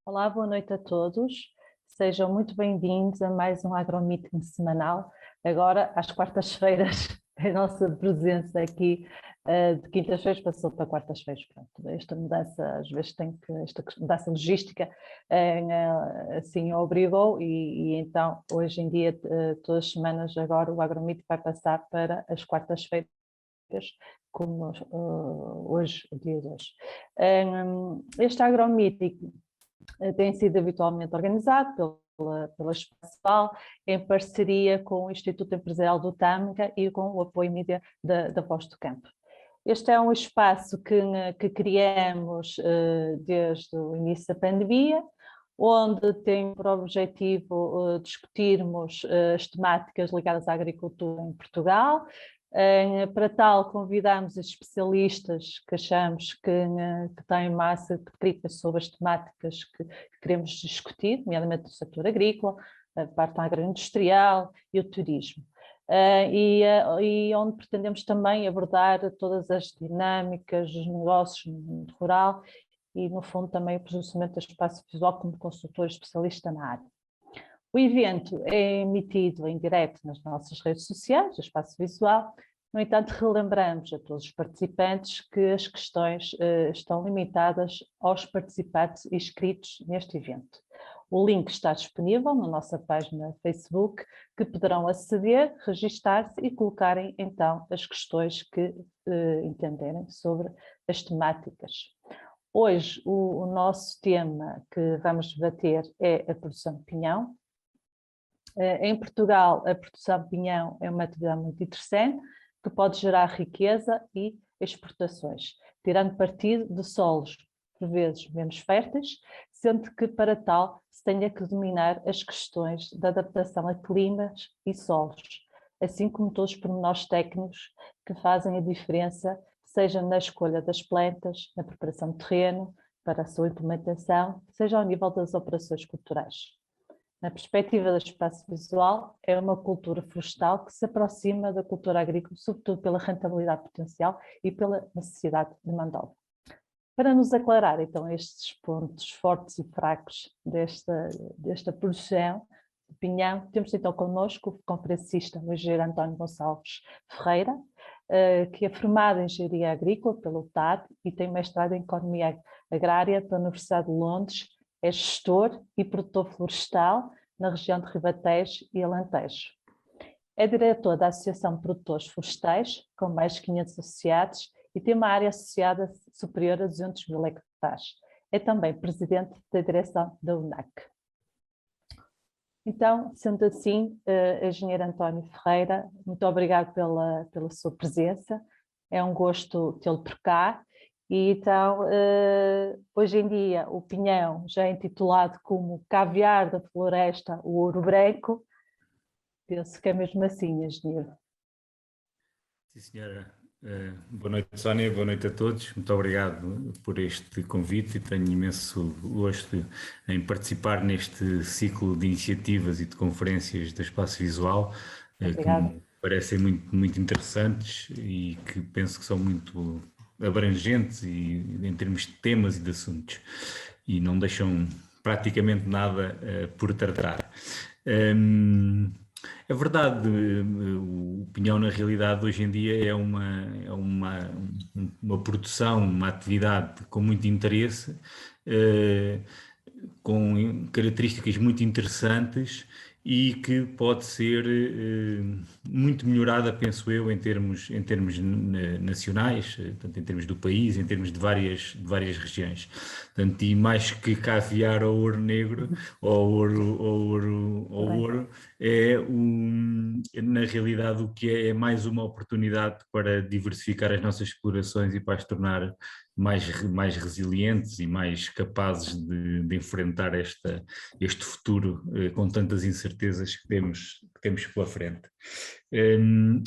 Olá, boa noite a todos. Sejam muito bem-vindos a mais um AgroMeeting semanal. Agora, às quartas-feiras, a nossa presença aqui de quintas-feiras passou para quartas-feiras. Pronto, esta mudança, às vezes esta mudança logística assim obrigou e então, hoje em dia, todas as semanas agora o AgroMeeting vai passar para as quartas-feiras, como hoje, o dia de hoje. Este AgroMeeting tem sido habitualmente organizado pela Espaço em parceria com o Instituto Empresarial do Tâmega e com o apoio mídia da Voz do Campo. Este é um espaço que criamos desde o início da pandemia, onde tem por objetivo discutirmos as temáticas ligadas à agricultura em Portugal. Para tal, convidamos especialistas que achamos que têm massa crítica sobre as temáticas que queremos discutir, nomeadamente o setor agrícola, a parte agroindustrial e o turismo. E onde pretendemos também abordar todas as dinâmicas dos negócios no mundo rural e, no fundo, também o posicionamento do espaço visual como consultor especialista na área. O evento é emitido em direto nas nossas redes sociais, o Espaço Visual. No entanto, relembramos a todos os participantes que as questões estão limitadas aos participantes inscritos neste evento. O link está disponível na nossa página Facebook, que poderão aceder, registar-se e colocarem então as questões que entenderem sobre as temáticas. Hoje o nosso tema que vamos debater é a produção de pinhão. Em Portugal, a produção de pinhão é uma atividade muito interessante, que pode gerar riqueza e exportações, tirando partido de solos, por vezes, menos férteis, sendo que, para tal, se tenha que dominar as questões da adaptação a climas e solos, assim como todos os pormenores técnicos que fazem a diferença, seja na escolha das plantas, na preparação de terreno, para a sua implementação, seja ao nível das operações culturais. Na perspectiva do espaço visual, é uma cultura florestal que se aproxima da cultura agrícola, sobretudo pela rentabilidade potencial e pela necessidade de mão de obra. Para nos aclarar, então, estes pontos fortes e fracos desta produção de pinhão, temos então connosco o conferencista, o engenheiro António Gonçalves Ferreira, que é formado em Engenharia Agrícola pelo TAD e tem mestrado em Economia Agrária pela Universidade de Londres. É gestor e produtor florestal na região de Ribatejo e Alentejo. É diretor da Associação de Produtores Florestais, com mais de 500 associados, e tem uma área associada superior a 200 mil hectares. É também presidente da direção da UNAC. Então, sendo assim, engenheiro António Ferreira, muito obrigado pela sua presença. É um gosto tê-lo por cá. E então, hoje em dia, o pinhão já é intitulado como caviar da floresta, o ouro branco. Penso que é mesmo assim, engenheiro. Sim, senhora. Boa noite, Sónia. Boa noite a todos. Muito obrigado por este convite e tenho imenso gosto em participar neste ciclo de iniciativas e de conferências do Espaço Visual, que me parecem muito interessantes e que penso que são muito abrangentes e, em termos de temas e de assuntos, e não deixam praticamente nada por tratar. É verdade, o pinhão na realidade hoje em dia é uma produção, uma atividade com muito interesse, com características muito interessantes e que pode ser muito melhorada, penso eu, em termos nacionais, tanto em termos do país, em termos de várias regiões. Portanto, e mais que caviar ao ouro negro, ou ouro, na realidade o que é mais uma oportunidade para diversificar as nossas explorações e para as tornar mais resilientes e mais capazes de enfrentar este futuro com tantas incertezas que temos pela frente.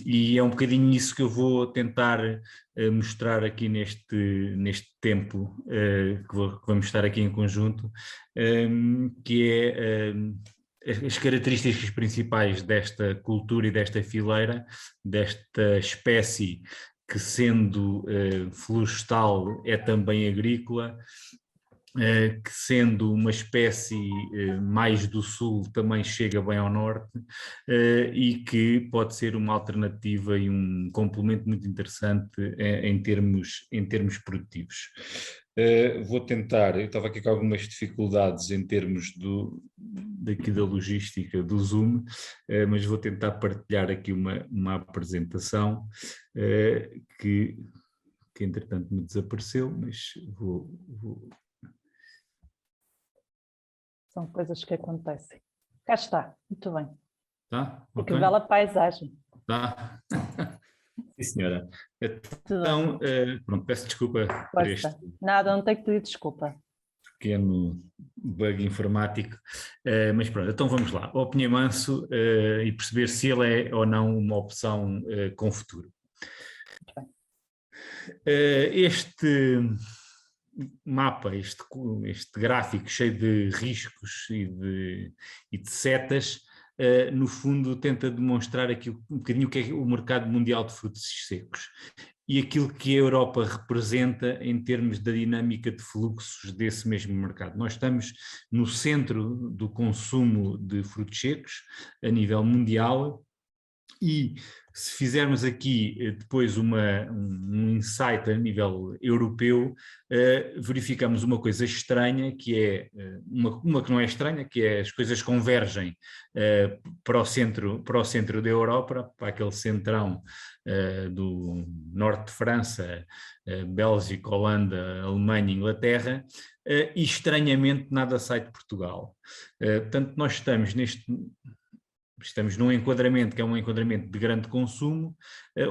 E é um bocadinho isso que eu vou tentar mostrar aqui neste tempo que vamos estar aqui em conjunto, que é as características principais desta cultura e desta fileira, desta espécie que, sendo florestal, é também agrícola, que sendo uma espécie mais do sul também chega bem ao norte, e que pode ser uma alternativa e um complemento muito interessante em termos produtivos. Vou tentar, eu estava aqui com algumas dificuldades em termos daqui da logística do Zoom, mas vou tentar partilhar aqui uma apresentação que entretanto me desapareceu, mas vou... São coisas que acontecem. Cá está, muito bem. Tá? E que Ok? bela paisagem. Tá? Sim, senhora. Tudo bem. Então, pronto, peço desculpa por este Força. Nada, não tenho que pedir desculpa. pequeno bug informático, mas pronto, então vamos lá. O Pinhamanso e perceber se ele é ou não uma opção com futuro. Muito bem. Este mapa, este gráfico cheio de riscos e de setas, no fundo tenta demonstrar aqui um bocadinho o que é o mercado mundial de frutos secos e aquilo que a Europa representa em termos da dinâmica de fluxos desse mesmo mercado. Nós estamos no centro do consumo de frutos secos a nível mundial. E se fizermos aqui depois um insight a nível europeu, verificamos uma coisa estranha, que é uma que não é estranha, que é as coisas convergem para o centro da Europa, para aquele centrão do norte de França, Bélgica, Holanda, Alemanha, Inglaterra, e estranhamente nada sai de Portugal. Portanto, nós estamos num enquadramento que é um enquadramento de grande consumo,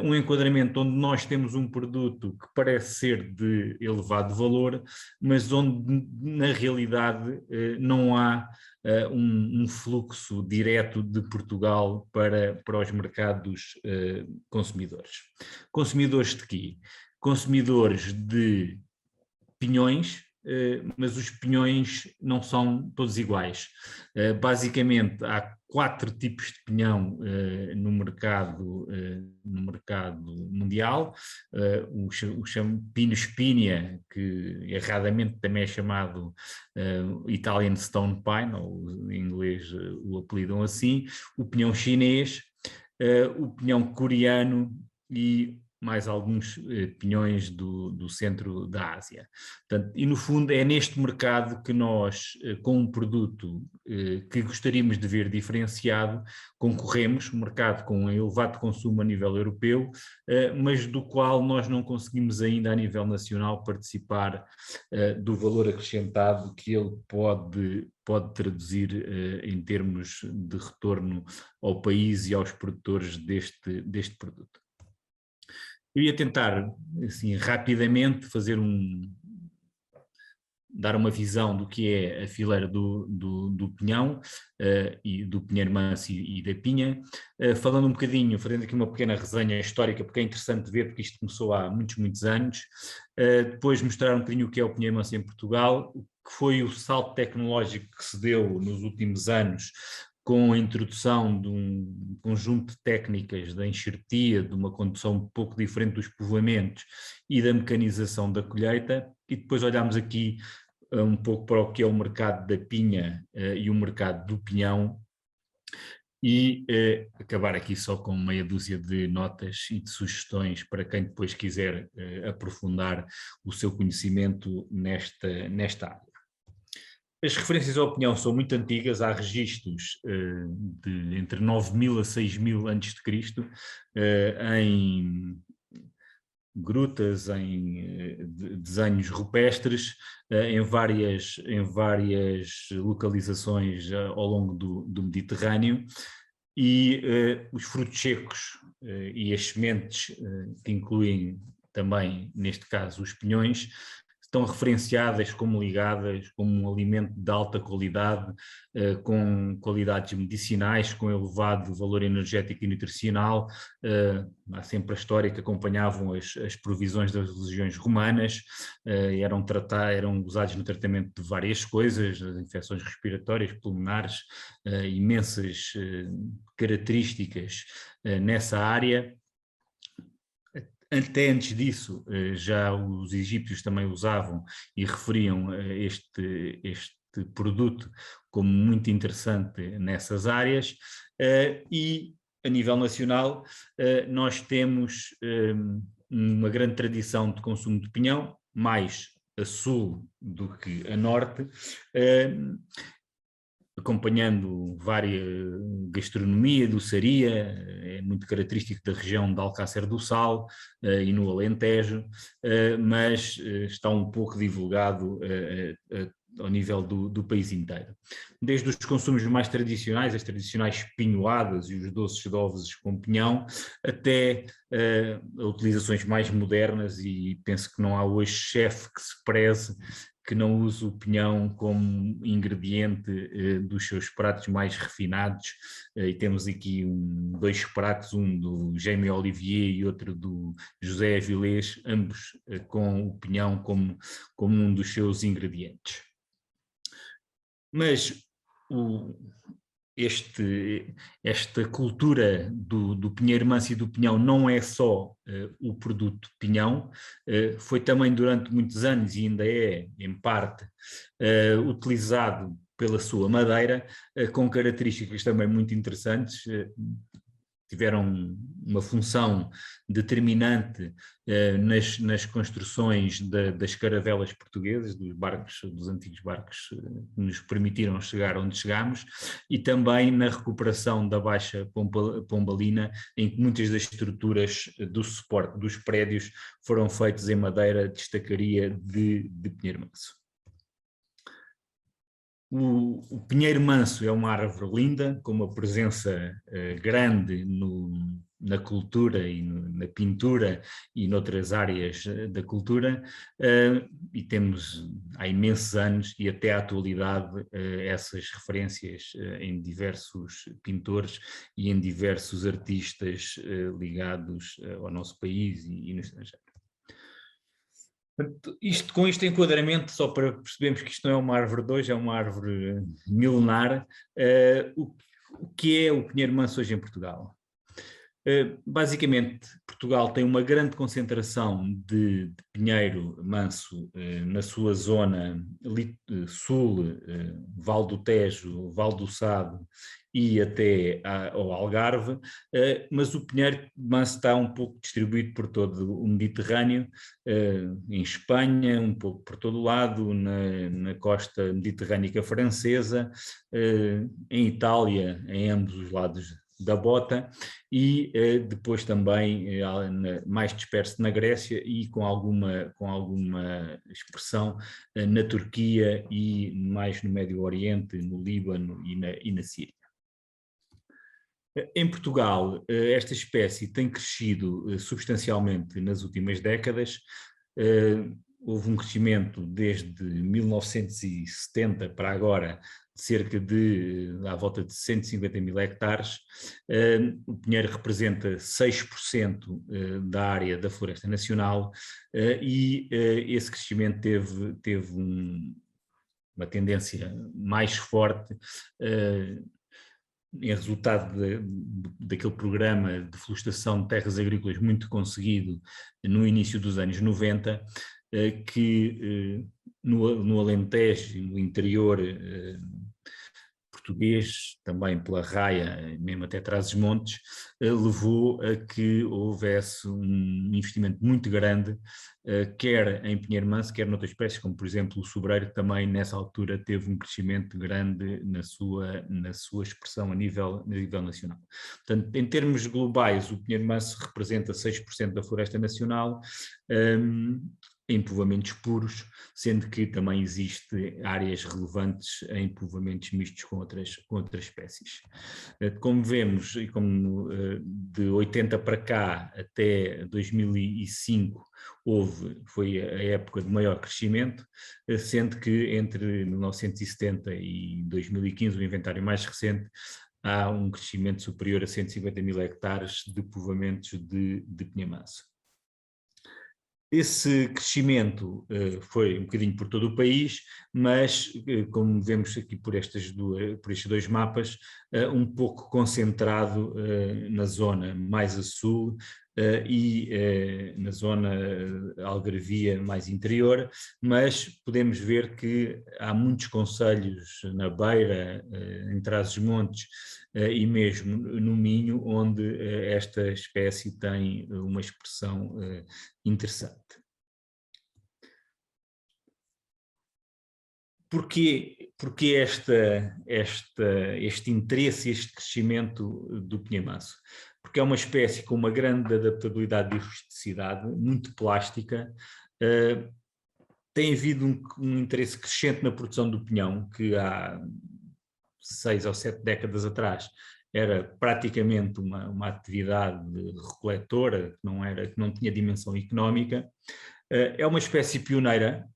um enquadramento onde nós temos um produto que parece ser de elevado valor, mas onde na realidade não há um fluxo direto de Portugal para os mercados consumidores. Consumidores de quê? Consumidores de pinhões, mas os pinhões não são todos iguais. Basicamente, há 4 tipos de pinhão no mercado mundial. O Pinus Spinia, que erradamente também é chamado Italian Stone Pine, ou em inglês o apelidam assim, o pinhão chinês, o pinhão coreano e mais alguns pinhões do centro da Ásia. Portanto, e no fundo é neste mercado que nós, com um produto que gostaríamos de ver diferenciado, concorremos, um mercado com um elevado consumo a nível europeu, mas do qual nós não conseguimos ainda a nível nacional participar do valor acrescentado que ele pode traduzir em termos de retorno ao país e aos produtores deste produto. Eu ia tentar, assim, rapidamente dar uma visão do que é a fileira do pinhão e do pinheiro manso e da pinha, falando um bocadinho, fazendo aqui uma pequena resenha histórica, porque é interessante ver, porque isto começou há muitos anos, depois mostrar um bocadinho o que é o pinheiro manso em Portugal, o que foi o salto tecnológico que se deu nos últimos anos, com a introdução de um conjunto de técnicas da enxertia, de uma condução um pouco diferente dos povoamentos e da mecanização da colheita, e depois olhamos aqui um pouco para o que é o mercado da pinha e o mercado do pinhão, e acabar aqui só com meia dúzia de notas e de sugestões para quem depois quiser aprofundar o seu conhecimento nesta área. As referências à opinião são muito antigas, há registros de entre 9.000 a 6.000 a.C., em grutas, em desenhos rupestres, em várias localizações ao longo do Mediterrâneo, e os frutos secos e as sementes, que incluem também, neste caso, os pinhões, estão referenciadas como ligadas como um alimento de alta qualidade, com qualidades medicinais, com elevado valor energético e nutricional. Há sempre a história que acompanhavam as provisões das religiões romanas, eram usados no tratamento de várias coisas, infecções respiratórias, pulmonares, imensas características nessa área. Até antes disso, já os egípcios também usavam e referiam este produto como muito interessante nessas áreas, e a nível nacional nós temos uma grande tradição de consumo de pinhão, mais a sul do que a norte, acompanhando várias gastronomia, doçaria, é muito característico da região de Alcácer do Sal e no Alentejo, mas está um pouco divulgado ao nível do país inteiro. Desde os consumos mais tradicionais, as tradicionais pinhoadas e os doces de ovos com pinhão, até utilizações mais modernas, e penso que não há hoje chefe que se preze que não use o pinhão como ingrediente dos seus pratos mais refinados, e temos aqui dois pratos, um do Jamie Olivier e outro do José Avilés, ambos com o pinhão como um dos seus ingredientes. Mas esta cultura do pinheiro manso e do pinhão não é só o produto pinhão, foi também durante muitos anos, e ainda é em parte, utilizado pela sua madeira, com características também muito interessantes. Tiveram uma função determinante nas construções das caravelas portuguesas, dos antigos barcos que nos permitiram chegar onde chegámos, e também na recuperação da Baixa Pombalina, em que muitas das estruturas do suporte dos prédios foram feitas em madeira de estacaria de pinheiro manso. O pinheiro manso é uma árvore linda, com uma presença grande na cultura e na pintura e noutras áreas da cultura, e temos há imensos anos e até à atualidade essas referências em diversos pintores e em diversos artistas ligados ao nosso país e no estrangeiro. Com este enquadramento, só para percebermos que isto não é uma árvore de hoje, é uma árvore milenar, o que é o pinheiro manso hoje em Portugal? Basicamente, Portugal tem uma grande concentração de pinheiro manso na sua zona sul, Val do Tejo, Val do Sado e até ao Algarve, mas o pinheiro manso está um pouco distribuído por todo o Mediterrâneo, em Espanha, um pouco por todo o lado, na costa mediterrânica francesa, em Itália, em ambos os lados da bota, e depois também mais disperso na Grécia e com alguma expressão na Turquia e mais no Médio Oriente, no Líbano e na Síria. Em Portugal, esta espécie tem crescido substancialmente nas últimas décadas. Houve um crescimento desde 1970 para agora de cerca de à volta de 150 mil hectares. O pinheiro representa 6% da área da Floresta Nacional, e esse crescimento teve uma tendência mais forte em resultado daquele programa de florestação de terras agrícolas muito conseguido no início dos anos 90, que no Alentejo e no interior português, também pela Raia, mesmo até Trás-os-Montes, levou a que houvesse um investimento muito grande, quer em pinheiro manso, quer noutras espécies, como por exemplo o sobreiro, também nessa altura teve um crescimento grande na sua expressão a nível nacional. Portanto, em termos globais, o pinheiro manso representa 6% da floresta nacional, em povoamentos puros, sendo que também existe áreas relevantes em povoamentos mistos com outras espécies. Como vemos, e como de 80 para cá até 2005 foi a época de maior crescimento, sendo que entre 1970 e 2015, o inventário mais recente, há um crescimento superior a 150 mil hectares de povoamentos de pinheiro manso. Esse crescimento foi um bocadinho por todo o país, mas, como vemos aqui por estes dois mapas, um pouco concentrado na zona mais a sul, e na zona algarvia mais interior, mas podemos ver que há muitos concelhos na Beira, em Trás-os-Montes e mesmo no Minho, onde esta espécie tem uma expressão interessante. Porquê este interesse, este crescimento do pinhamaço? Porque é uma espécie com uma grande adaptabilidade e rusticidade, muito plástica. Tem havido um interesse crescente na produção do pinhão, que há 6 ou 7 décadas atrás era praticamente uma atividade recoletora, que não tinha dimensão económica. É uma espécie pioneira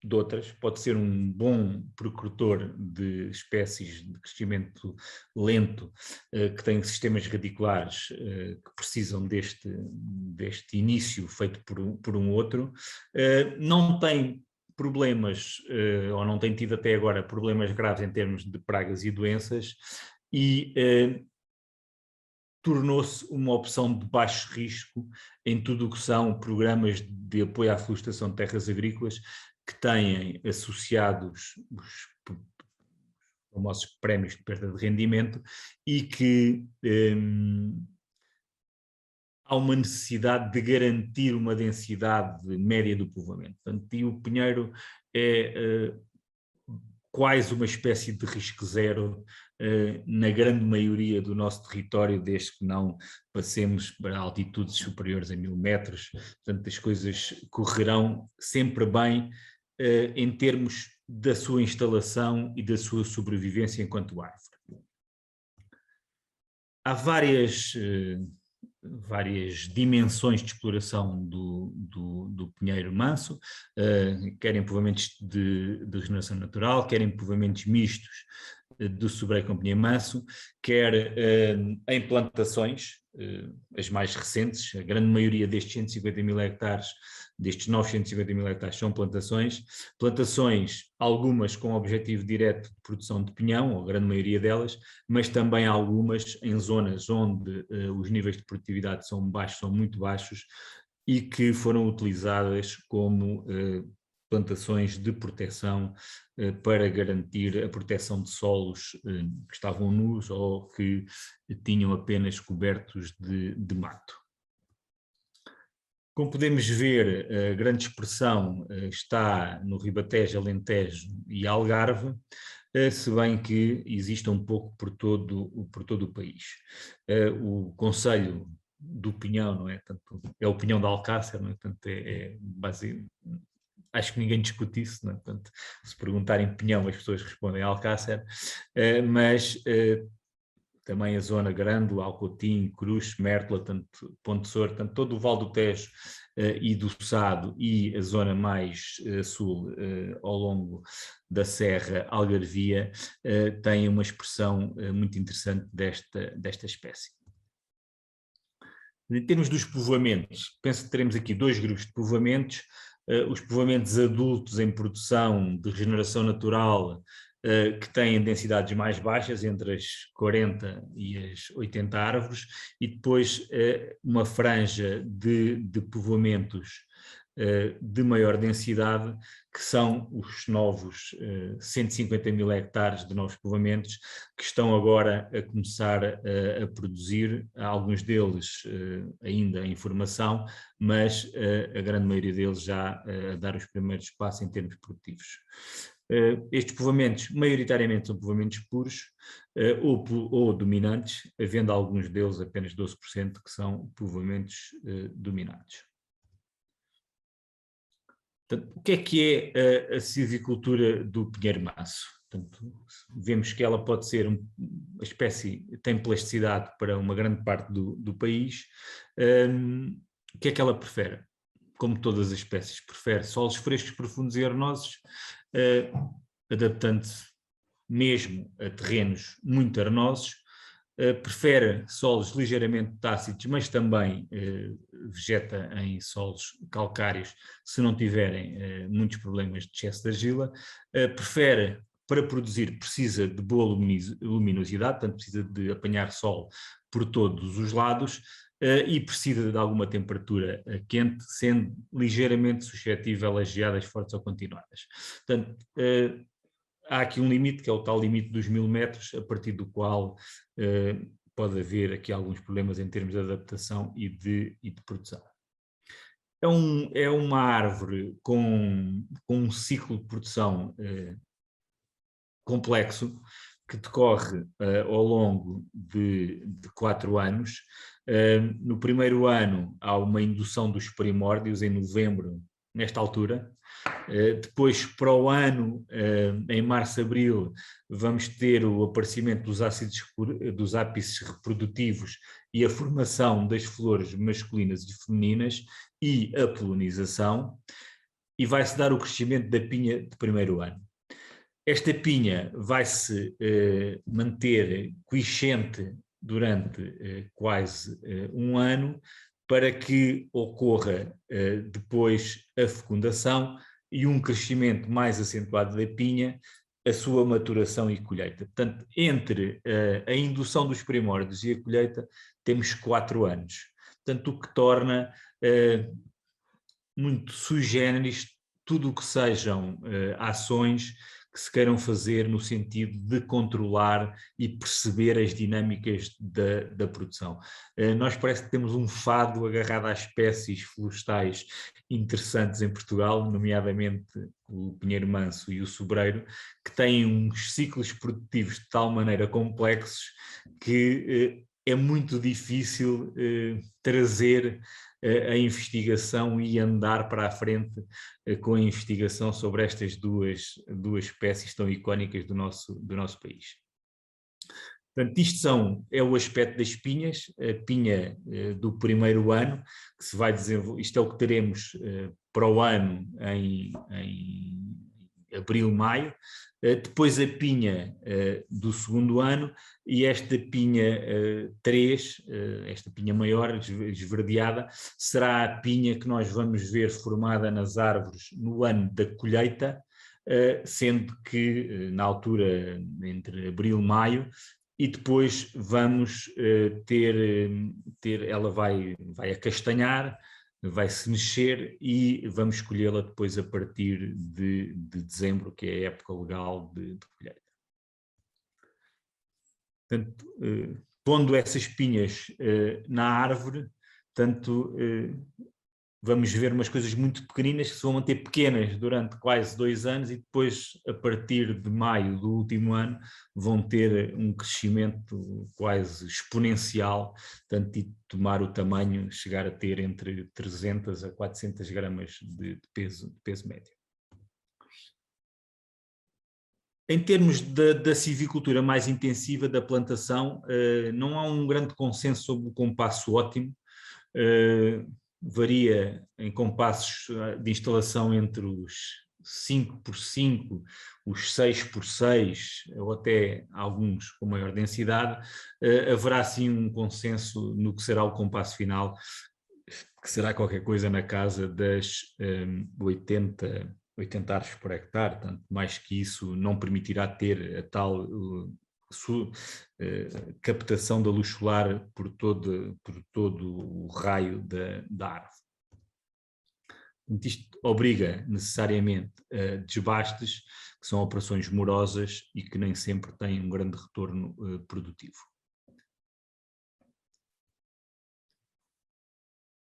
de outras, pode ser um bom precursor de espécies de crescimento lento, que têm sistemas radiculares que precisam deste início feito por um outro. Não tem problemas, ou não tem tido até agora problemas graves em termos de pragas e doenças, e tornou-se uma opção de baixo risco em tudo o que são programas de apoio à florestação de terras agrícolas, que têm associados os famosos prémios de perda de rendimento, e que há uma necessidade de garantir uma densidade média do povoamento. Portanto, e o pinheiro é quase uma espécie de risco zero na grande maioria do nosso território, desde que não passemos para altitudes superiores a 1000 metros. Portanto, as coisas correrão sempre bem em termos da sua instalação e da sua sobrevivência enquanto árvore. Há várias dimensões de exploração do pinheiro manso, querem povoamentos de regeneração natural, querem povoamentos mistos do sobreio com pinheiro manso, quer em plantações, as mais recentes. A grande maioria destes 150 mil hectares, destes 950 mil hectares, são plantações, algumas com objetivo direto de produção de pinhão, a grande maioria delas, mas também algumas em zonas onde os níveis de produtividade são baixos, são muito baixos, e que foram utilizadas como plantações de proteção para garantir a proteção de solos que estavam nus ou que tinham apenas cobertos de mato. Como podemos ver, a grande expressão está no Ribatejo, Alentejo e Algarve, se bem que existe um pouco por todo o país. O concelho do Pinhão, não é? Portanto, é o Pinhão de Alcácer, não é? Portanto, acho que ninguém discute isso, não é? Portanto, se perguntarem Pinhão, as pessoas respondem Alcácer, mas também a zona Grândola, Alcotim, Cruz, Mértola, tanto Ponte Sor, tanto todo o Vale do Tejo e do Sado, e a zona mais sul, ao longo da Serra Algarvia, tem uma expressão muito interessante desta espécie. Em termos dos povoamentos, penso que teremos aqui 2 grupos de povoamentos. Os povoamentos adultos em produção de regeneração natural, que têm densidades mais baixas, entre as 40 e as 80 árvores, e depois uma franja de povoamentos de maior densidade, que são os novos 150 mil hectares de novos povoamentos, que estão agora a começar a produzir, alguns deles ainda em formação, mas a grande maioria deles já a dar os primeiros passos em termos produtivos. Estes povoamentos maioritariamente são povoamentos puros ou dominantes, havendo alguns deles, apenas 12%, que são povoamentos dominantes. Portanto, o que é a silvicultura do pinheiro manso? Portanto, vemos que ela pode ser uma espécie, tem plasticidade para uma grande parte do país. O que é que ela prefere? Como todas as espécies, prefere solos frescos, profundos e arenosos, adaptando-se mesmo a terrenos muito arenosos. Prefere solos ligeiramente tácitos, mas também vegeta em solos calcários, se não tiverem muitos problemas de excesso de argila. Prefere, para produzir, precisa de boa luminosidade, portanto precisa de apanhar sol por todos os lados, e precisa de alguma temperatura quente, sendo ligeiramente suscetível a geadas fortes ou continuadas. Portanto, há aqui um limite, que é o tal limite dos 1000 metros, a partir do qual pode haver aqui alguns problemas em termos de adaptação e de produção. É uma árvore com um ciclo de produção complexo, que decorre ao longo de 4 anos. No primeiro ano há uma indução dos primórdios, em novembro, nesta altura. Depois, para o ano, em março, abril, vamos ter o aparecimento dos ápices reprodutivos e a formação das flores masculinas e femininas e a polinização, e vai-se dar o crescimento da pinha de primeiro ano. Esta pinha vai-se manter quiescente durante quase um ano, para que ocorra depois a fecundação e um crescimento mais acentuado da pinha, a sua maturação e colheita. Portanto, entre a indução dos primórdios e a colheita, temos 4 anos. Portanto, o que torna muito sui generis tudo o que sejam ações que se queiram fazer no sentido de controlar e perceber as dinâmicas da produção. Nós parece que temos um fado agarrado às espécies florestais interessantes em Portugal, nomeadamente o pinheiro manso e o sobreiro, que têm uns ciclos produtivos de tal maneira complexos que é muito difícil trazer a investigação e andar para a frente com a investigação sobre estas duas espécies tão icónicas do nosso país. Portanto, é o aspecto das pinhas, a pinha do primeiro ano, que se vai desenvolver, isto é o que teremos para o ano em abril, maio, depois a pinha do segundo ano, e esta pinha 3, esta pinha maior, esverdeada, será a pinha que nós vamos ver formada nas árvores no ano da colheita, sendo que na altura entre abril e maio, e depois vamos ela vai acastanhar, vai-se mexer, e vamos escolhê-la depois a partir de dezembro, que é a época legal de colheita. Portanto, pondo essas pinhas na árvore, portanto, vamos ver umas coisas muito pequeninas que se vão manter pequenas durante quase 2 anos, e depois, a partir de maio do último ano, vão ter um crescimento quase exponencial, tanto de tomar o tamanho, chegar a ter entre 300 a 400 gramas de peso médio. Em termos da silvicultura mais intensiva, da plantação, não há um grande consenso sobre o compasso ótimo. Varia em compassos de instalação entre os 5x5, os 6x6, ou até alguns com maior densidade. Haverá sim um consenso no que será o compasso final, que será qualquer coisa na casa das 80 árvores por hectare. Portanto, mais que isso não permitirá ter a tal captação da luz solar por todo o raio da árvore. Isto obriga necessariamente a desbastes, que são operações morosas e que nem sempre têm um grande retorno produtivo.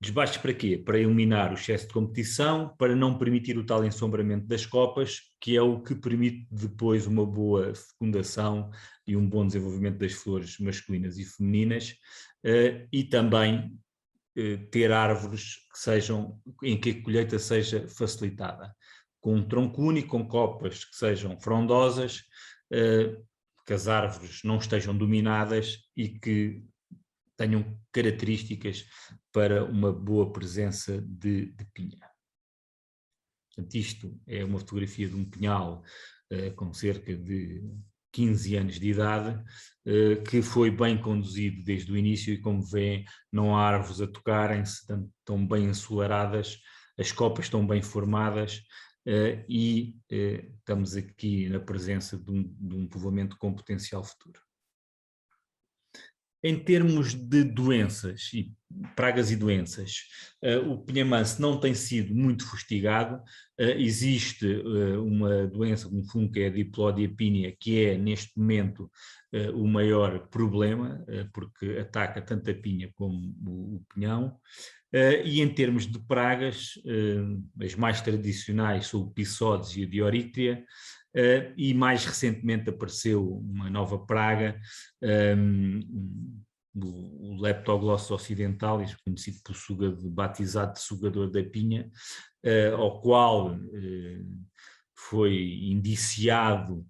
Desbastes para quê? Para eliminar o excesso de competição, para não permitir o tal ensombramento das copas, que é o que permite depois uma boa fecundação e um bom desenvolvimento das flores masculinas e femininas, e também ter árvores em que a colheita seja facilitada, com um tronco único, com copas que sejam frondosas, que as árvores não estejam dominadas e que tenham características para uma boa presença de pinha. Portanto, isto é uma fotografia de um pinhal com cerca de 15 anos de idade, que foi bem conduzido desde o início, e como vêem, não há árvores a tocarem-se, estão bem ensolaradas, as copas estão bem formadas, e estamos aqui na presença de um povoamento com potencial futuro. Em termos de doenças, e pragas e doenças, o pinha-manso não tem sido muito fustigado. Existe uma doença, um fungo, que é a Diplodiapínia, que é neste momento o maior problema, porque ataca tanto a pinha como o pinhão. E em termos de pragas, as mais tradicionais são o Pisodes e a Diorítria, e mais recentemente apareceu uma nova praga, o Leptoglossus occidentalis, conhecido batizado de sugador da pinha, ao qual foi indiciado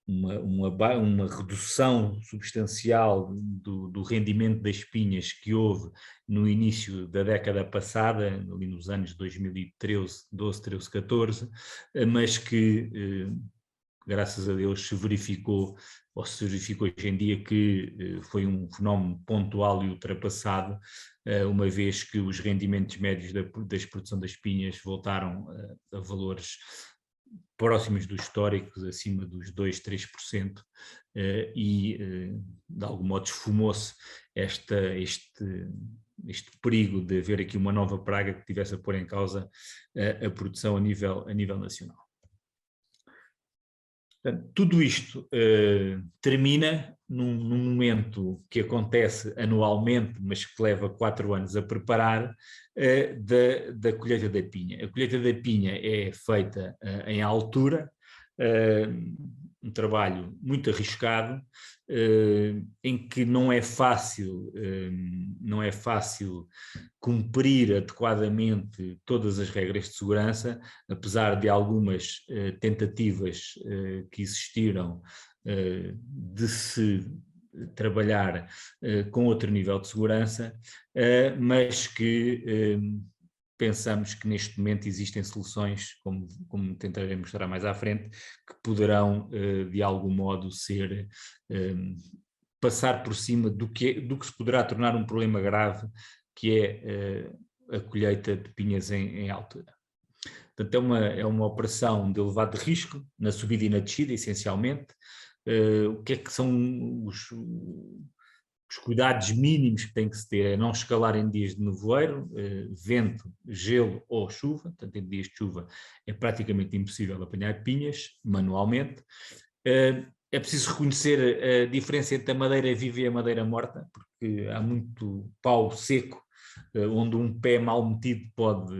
uma redução substancial do rendimento das pinhas que houve no início da década passada, ali nos anos 2013, 12, 13, 14, mas que, graças a Deus, se verificou hoje em dia que foi um fenómeno pontual e ultrapassado, uma vez que os rendimentos médios da produção das pinhas voltaram a valores próximos dos históricos, acima dos 2, 3%, e de algum modo esfumou-se este perigo de haver aqui uma nova praga que tivesse a pôr em causa a produção a nível nacional. Portanto, tudo isto termina num momento que acontece anualmente, mas que leva 4 anos a preparar, da colheita da pinha. A colheita da pinha é feita em altura, um trabalho muito arriscado, em que não é fácil cumprir adequadamente todas as regras de segurança, apesar de algumas tentativas que existiram de se trabalhar com outro nível de segurança, mas que pensamos que neste momento existem soluções, como tentarei mostrar mais à frente, que poderão de algum modo passar por cima do que se poderá tornar um problema grave, que é a colheita de pinhas em altura. Portanto, é uma operação de elevado risco, na subida e na descida, essencialmente. O que é que são os cuidados mínimos que tem que se ter? É não escalar em dias de nevoeiro, vento, gelo ou chuva. Portanto, em dias de chuva é praticamente impossível apanhar pinhas manualmente. É preciso reconhecer a diferença entre a madeira viva e a madeira morta, porque há muito pau seco, onde um pé mal metido pode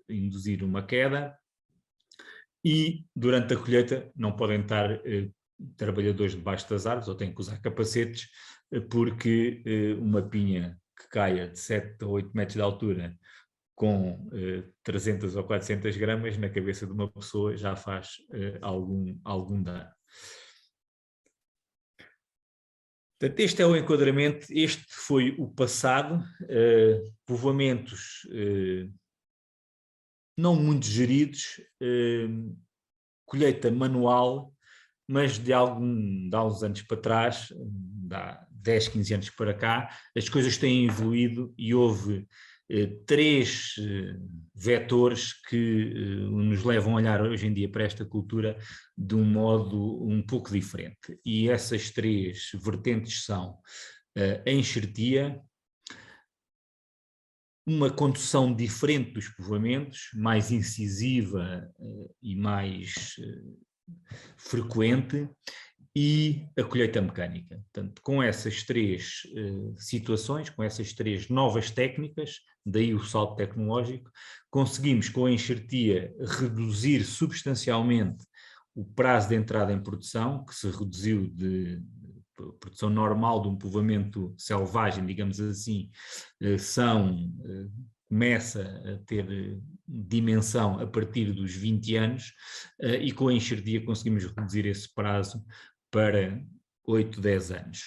induzir uma queda, e durante a colheita não podem estar trabalhadores debaixo das árvores, ou têm que usar capacetes, porque uma pinha que caia de 7 a 8 metros de altura com 300 ou 400 gramas na cabeça de uma pessoa já faz algum dano. Portanto, este é o enquadramento, este foi o passado, povoamentos não muito geridos, colheita manual, mas de há uns anos para trás, há 10, 15 anos para cá, as coisas têm evoluído e houve 3 vetores que nos levam a olhar hoje em dia para esta cultura de um modo um pouco diferente. E essas 3 vertentes são a enxertia, uma condução diferente dos povoamentos, mais incisiva e mais frequente, e a colheita mecânica. Portanto, com essas 3 situações, com essas 3 novas técnicas, daí o salto tecnológico, conseguimos com a enxertia reduzir substancialmente o prazo de entrada em produção, que se reduziu de produção normal de um povoamento selvagem, digamos assim, começa a ter dimensão a partir dos 20 anos, e com a enxertia conseguimos reduzir esse prazo para 8, 10 anos.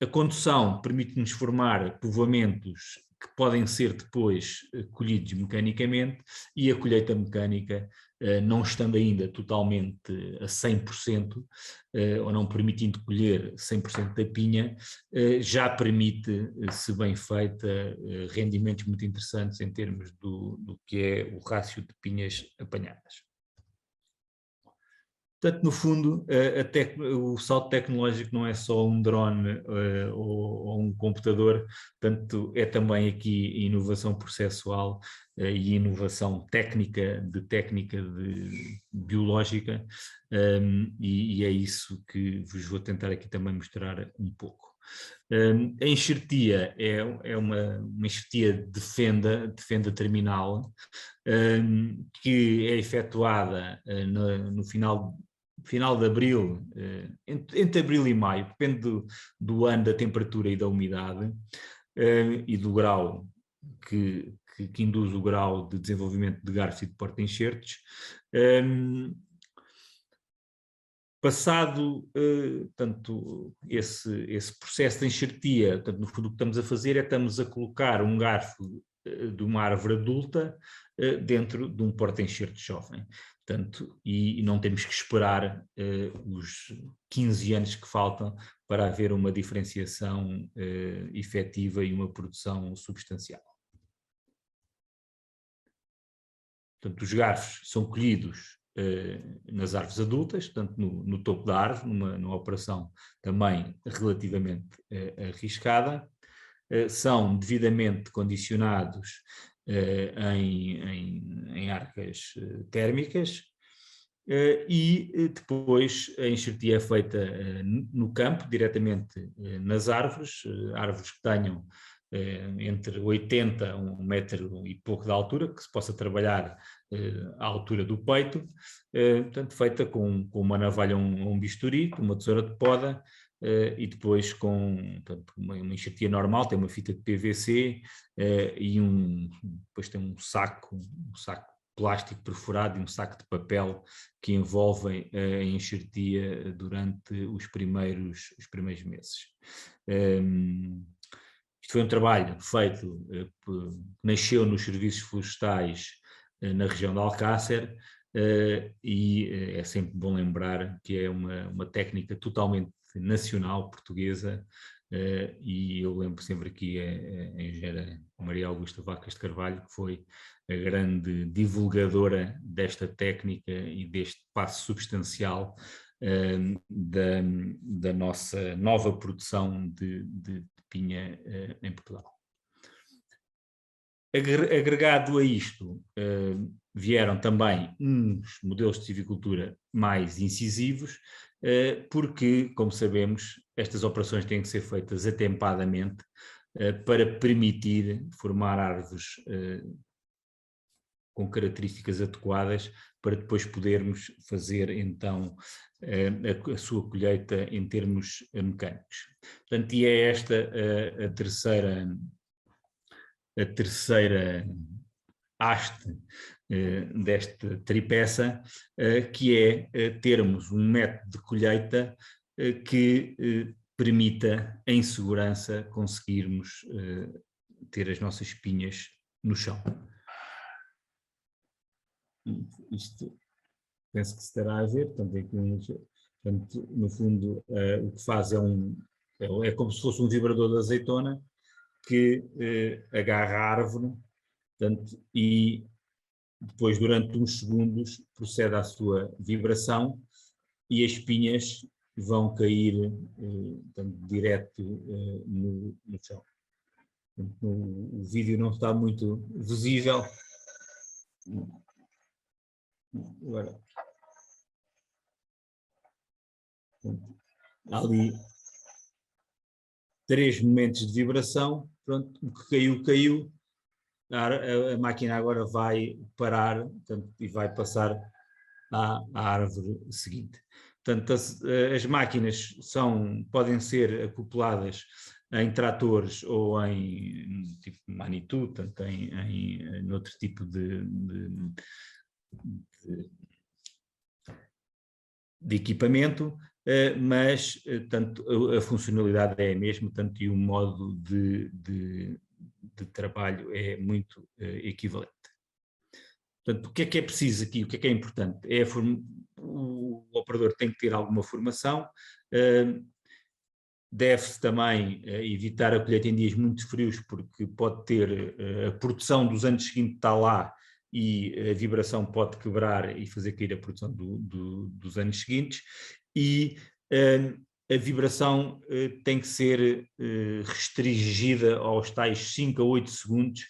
A condução permite-nos formar povoamentos que podem ser depois colhidos mecanicamente, e a colheita mecânica, não estando ainda totalmente a 100%, ou não permitindo colher 100% da pinha, já permite, se bem feita, rendimentos muito interessantes em termos do que é o rácio de pinhas apanhadas. Portanto, no fundo, o salto tecnológico não é só um drone ou um computador, portanto, é também aqui inovação processual e inovação técnica biológica, e é isso que vos vou tentar aqui também mostrar um pouco. A enxertia é uma enxertia de fenda terminal, que é efetuada no final de abril, entre abril e maio, depende do ano, da temperatura e da umidade, e do grau que induz o grau de desenvolvimento de garfos e de porta-enxertos. Passado tanto esse processo de enxertia, portanto, no fundo o que estamos a fazer é estamos a colocar um garfo de uma árvore adulta dentro de um porta-enxerto jovem. Portanto, e não temos que esperar os 15 anos que faltam para haver uma diferenciação efetiva e uma produção substancial. Portanto, os garfos são colhidos nas árvores adultas, portanto no topo da árvore, numa operação também relativamente arriscada, são devidamente condicionados em arcas térmicas, e depois a enxertia é feita no campo, diretamente nas árvores, árvores que tenham entre 80 a 1 metro e pouco de altura, que se possa trabalhar à altura do peito, portanto feita com uma navalha ou um bisturi, com uma tesoura de poda, e depois portanto, uma enxertia normal, tem uma fita de PVC e depois tem um saco plástico perfurado e um saco de papel que envolvem a enxertia durante os primeiros meses. Isto foi um trabalho feito, nasceu nos serviços florestais na região de Alcácer, e é sempre bom lembrar que é uma técnica totalmente nacional, portuguesa, e eu lembro sempre aqui a engenheira Maria Augusta Vacas de Carvalho, que foi a grande divulgadora desta técnica e deste passo substancial da nossa nova produção de pinha em Portugal. Agregado a isto, vieram também uns modelos de silvicultura mais incisivos, porque, como sabemos, estas operações têm que ser feitas atempadamente para permitir formar árvores com características adequadas para depois podermos fazer então a sua colheita em termos mecânicos. Portanto, e é esta a terceira haste desta tripeça, que é termos um método de colheita que permita em segurança conseguirmos ter as nossas pinhas no chão. Isto penso que se terá a ver, portanto, no fundo o que faz é como se fosse um vibrador de azeitona que agarra a árvore, portanto, e depois durante uns segundos procede à sua vibração e as pinhas vão cair portanto, direto no chão. Portanto, o vídeo não está muito visível. Agora, há ali 3 momentos de vibração, pronto, o que caiu, caiu, a máquina agora vai parar, portanto, e vai passar à árvore seguinte. Portanto, as máquinas podem ser acopladas em tratores ou em tipo Manitou, portanto, em outro tipo de equipamento, mas tanto a funcionalidade é a mesma, tanto e o modo de trabalho é muito equivalente. Portanto, o que é preciso aqui, o que é importante? O operador tem que ter alguma formação, deve-se também evitar a colheita em dias muito frios, porque pode ter a produção dos anos seguintes está lá, e a vibração pode quebrar e fazer cair a produção dos anos seguintes, e a vibração tem que ser restringida aos tais 5 a 8 segundos,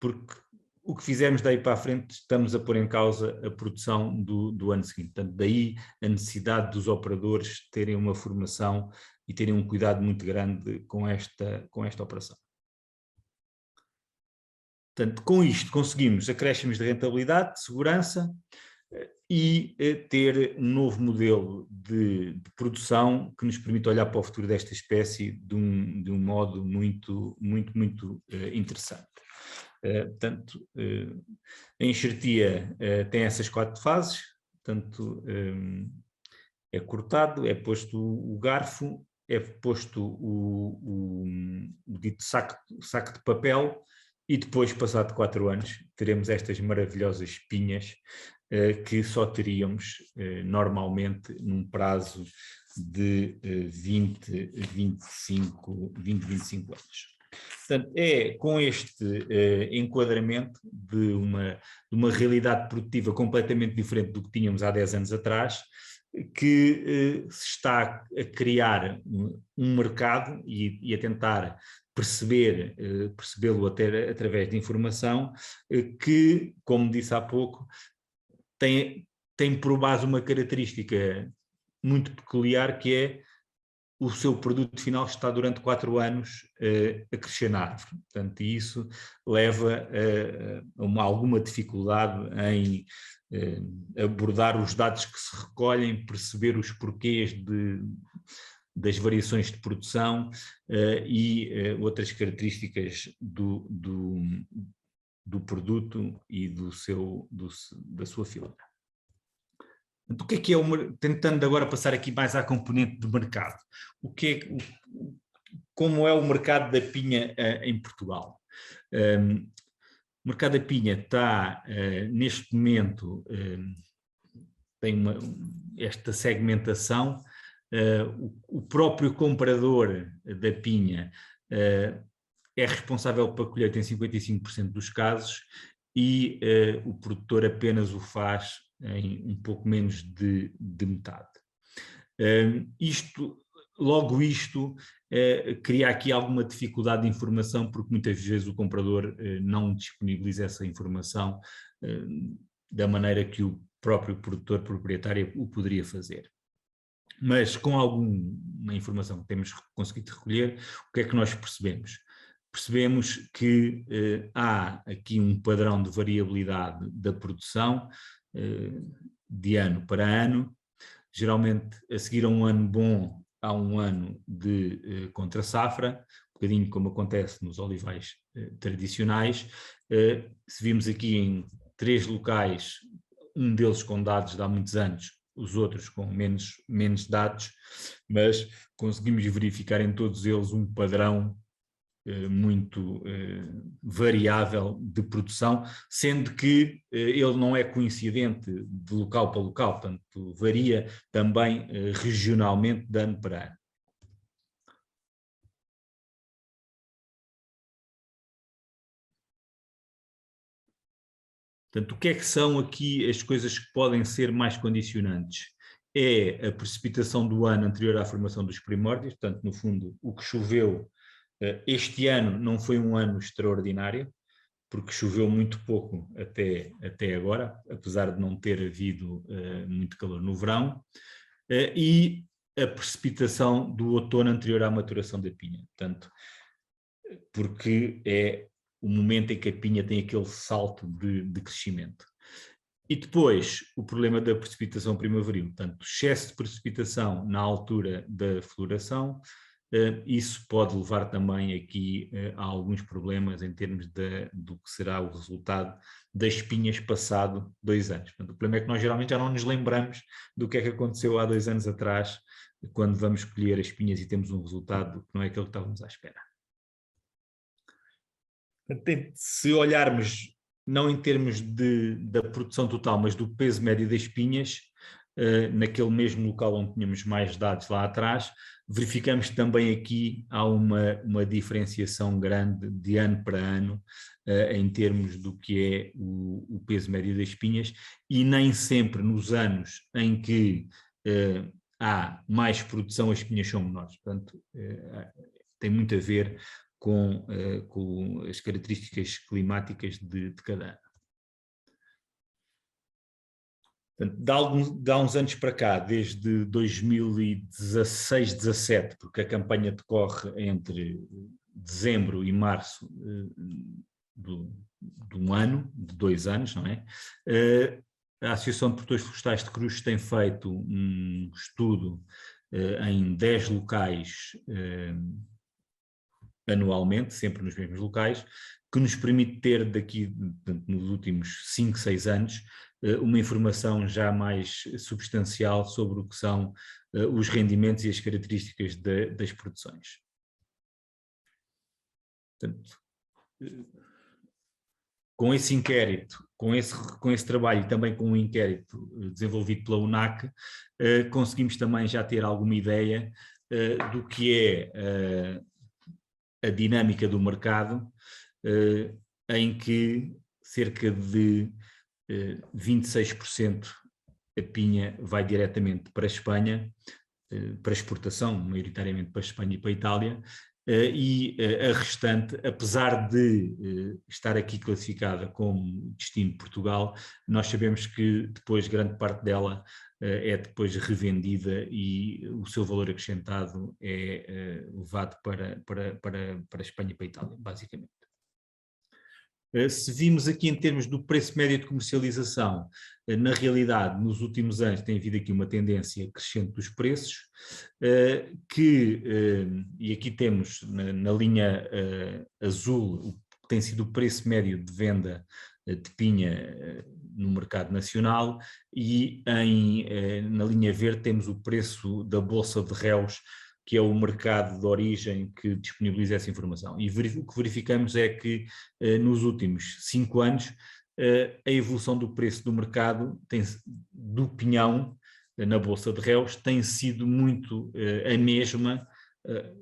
porque o que fizermos daí para a frente estamos a pôr em causa a produção do ano seguinte. Portanto, daí a necessidade dos operadores terem uma formação e terem um cuidado muito grande com esta operação. Portanto, com isto conseguimos acréscimos de rentabilidade, de segurança e ter um novo modelo de produção que nos permite olhar para o futuro desta espécie de um modo muito interessante. Portanto, a enxertia tem essas 4 fases, portanto, é cortado, é posto o garfo, é posto o dito saco de papel, e depois, passado 4 anos, teremos estas maravilhosas espinhas que só teríamos normalmente num prazo de 25 anos. Portanto, é com este enquadramento de uma realidade produtiva completamente diferente do que tínhamos há 10 anos atrás, que se está a criar um mercado e a tentar percebê-lo até através de informação, que, como disse há pouco, tem por base uma característica muito peculiar, que é o seu produto final está durante 4 anos a crescer na árvore. Portanto, isso leva a alguma dificuldade em abordar os dados que se recolhem, perceber os porquês das variações de produção e outras características do produto e da sua fila. O que é tentando agora passar aqui mais à componente de mercado, como é o mercado da pinha em Portugal? O mercado da pinha está, neste momento, tem esta segmentação. O próprio comprador da pinha é responsável pela colheita em 55% dos casos e o produtor apenas o faz em um pouco menos de metade. Logo isto cria aqui alguma dificuldade de informação, porque muitas vezes o comprador não disponibiliza essa informação da maneira que o próprio produtor proprietário o poderia fazer. Mas com alguma informação que temos conseguido recolher, o que é que nós percebemos? Percebemos que há aqui um padrão de variabilidade da produção de ano para ano. Geralmente, a seguir a um ano bom, há um ano de contra-safra, um bocadinho como acontece nos olivais tradicionais. Se vimos aqui em 3 locais, um deles com dados de há muitos anos, os outros com menos dados, mas conseguimos verificar em todos eles um padrão muito variável de produção, sendo que ele não é coincidente de local para local, portanto varia também regionalmente de ano para ano. Portanto, o que é que são aqui as coisas que podem ser mais condicionantes? É a precipitação do ano anterior à formação dos primórdios, portanto, no fundo, o que choveu este ano não foi um ano extraordinário, porque choveu muito pouco até agora, apesar de não ter havido muito calor no verão, e a precipitação do outono anterior à maturação da pinha, portanto, porque é o momento em que a pinha tem aquele salto de crescimento. E depois o problema da precipitação primaveril, portanto, excesso de precipitação na altura da floração, isso pode levar também aqui a alguns problemas em termos do que será o resultado das pinhas passado 2 anos. Portanto, o problema é que nós geralmente já não nos lembramos do que é que aconteceu há 2 anos atrás, quando vamos colher as pinhas e temos um resultado que não é aquele que estávamos à espera. Se olharmos não em termos da produção total, mas do peso médio das pinhas, naquele mesmo local onde tínhamos mais dados lá atrás, verificamos que também aqui há uma diferenciação grande de ano para ano em termos do que é o peso médio das espinhas, e nem sempre nos anos em que há mais produção as espinhas são menores. Portanto, tem muito a ver com as características climáticas de cada ano. De há uns anos para cá, desde 2016, 17, porque a campanha decorre entre dezembro e março de um ano, de 2 anos, não é? A Associação de Produtores Florestais de Cruz tem feito um estudo em 10 locais anualmente, sempre nos mesmos locais, que nos permite ter daqui, nos últimos 5, 6 anos, uma informação já mais substancial sobre o que são os rendimentos e as características das produções. Portanto, com esse inquérito, com esse trabalho e também com um inquérito desenvolvido pela UNAC, conseguimos também já ter alguma ideia do que é a dinâmica do mercado, em que cerca de 26% a pinha vai diretamente para a Espanha, para exportação, maioritariamente para a Espanha e para a Itália, e a restante, apesar de estar aqui classificada como destino Portugal, nós sabemos que depois grande parte dela é depois revendida e o seu valor acrescentado é levado para a Espanha e para a Itália, basicamente. Se vimos aqui em termos do preço médio de comercialização, na realidade, nos últimos anos tem havido aqui uma tendência crescente dos preços, e aqui temos na linha azul o que tem sido o preço médio de venda de pinha no mercado nacional, e na linha verde temos o preço da Bolsa de Reus, que é o mercado de origem que disponibiliza essa informação. E o que verificamos é que nos últimos 5 anos a evolução do preço do mercado do pinhão na Bolsa de Reus tem sido muito a mesma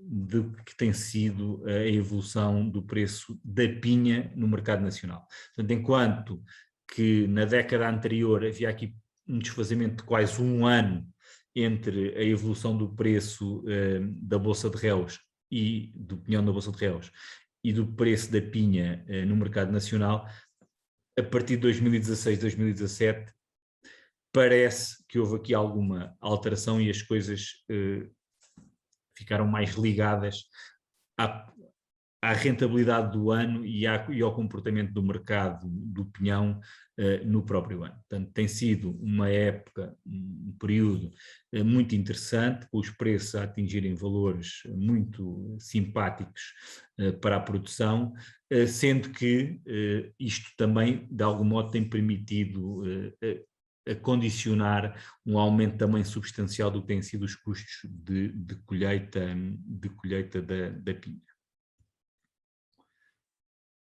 do que tem sido a evolução do preço da pinha no mercado nacional. Portanto, enquanto que na década anterior havia aqui um desfazamento de quase 1 ano entre a evolução do preço da Bolsa de Reus e do pinhão na Bolsa de Reus e do preço da pinha no mercado nacional, a partir de 2016, 2017, parece que houve aqui alguma alteração e as coisas ficaram mais ligadas à rentabilidade do ano e ao comportamento do mercado do pinhão no próprio ano. Portanto, tem sido uma época, um período muito interessante, com os preços a atingirem valores muito simpáticos para a produção, sendo que isto também, de algum modo, tem permitido a condicionar um aumento também substancial do que têm sido os custos de colheita da pinha.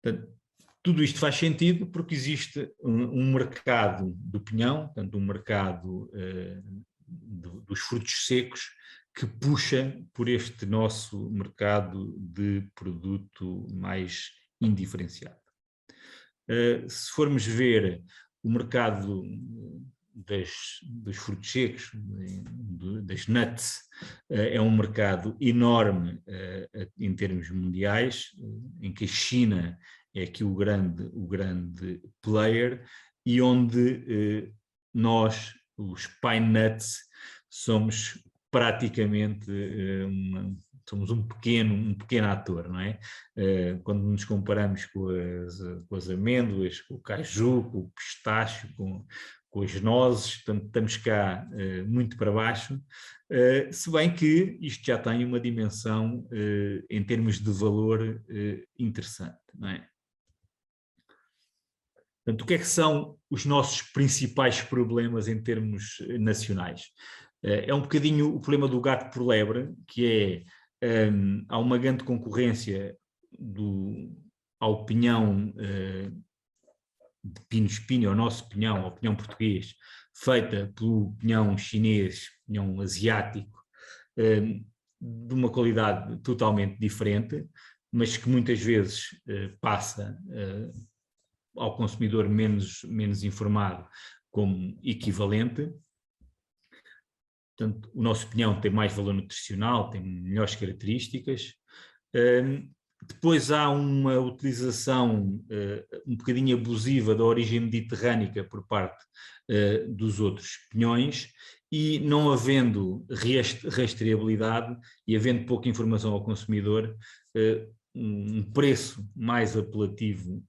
Portanto, tudo isto faz sentido porque existe um mercado do pinhão, portanto, um mercado dos frutos secos, que puxa por este nosso mercado de produto mais indiferenciado. Se formos ver o mercado dos frutos secos, das nuts, é um mercado enorme em termos mundiais, em que a China é aqui o grande player, e onde nós, os pine nuts, somos praticamente somos um pequeno ator, não é? Quando nos comparamos com as amêndoas, com o caju, com o pistacho, com as nozes, portanto, estamos cá muito para baixo, se bem que isto já tem uma dimensão em termos de valor interessante, não é? Portanto, o que é que são os nossos principais problemas em termos nacionais? É um bocadinho o problema do gato por lebre, que há uma grande concorrência ao pinhão de pinho-espinho, o nosso pinhão, o pinhão português, feita pelo pinhão chinês, pinhão asiático, de uma qualidade totalmente diferente, mas que muitas vezes passa ao consumidor menos informado como equivalente. Portanto, o nosso pinhão tem mais valor nutricional, tem melhores características. Depois há uma utilização um bocadinho abusiva da origem mediterrânica por parte dos outros pinhões, e não havendo rastreabilidade e havendo pouca informação ao consumidor, um preço mais apelativo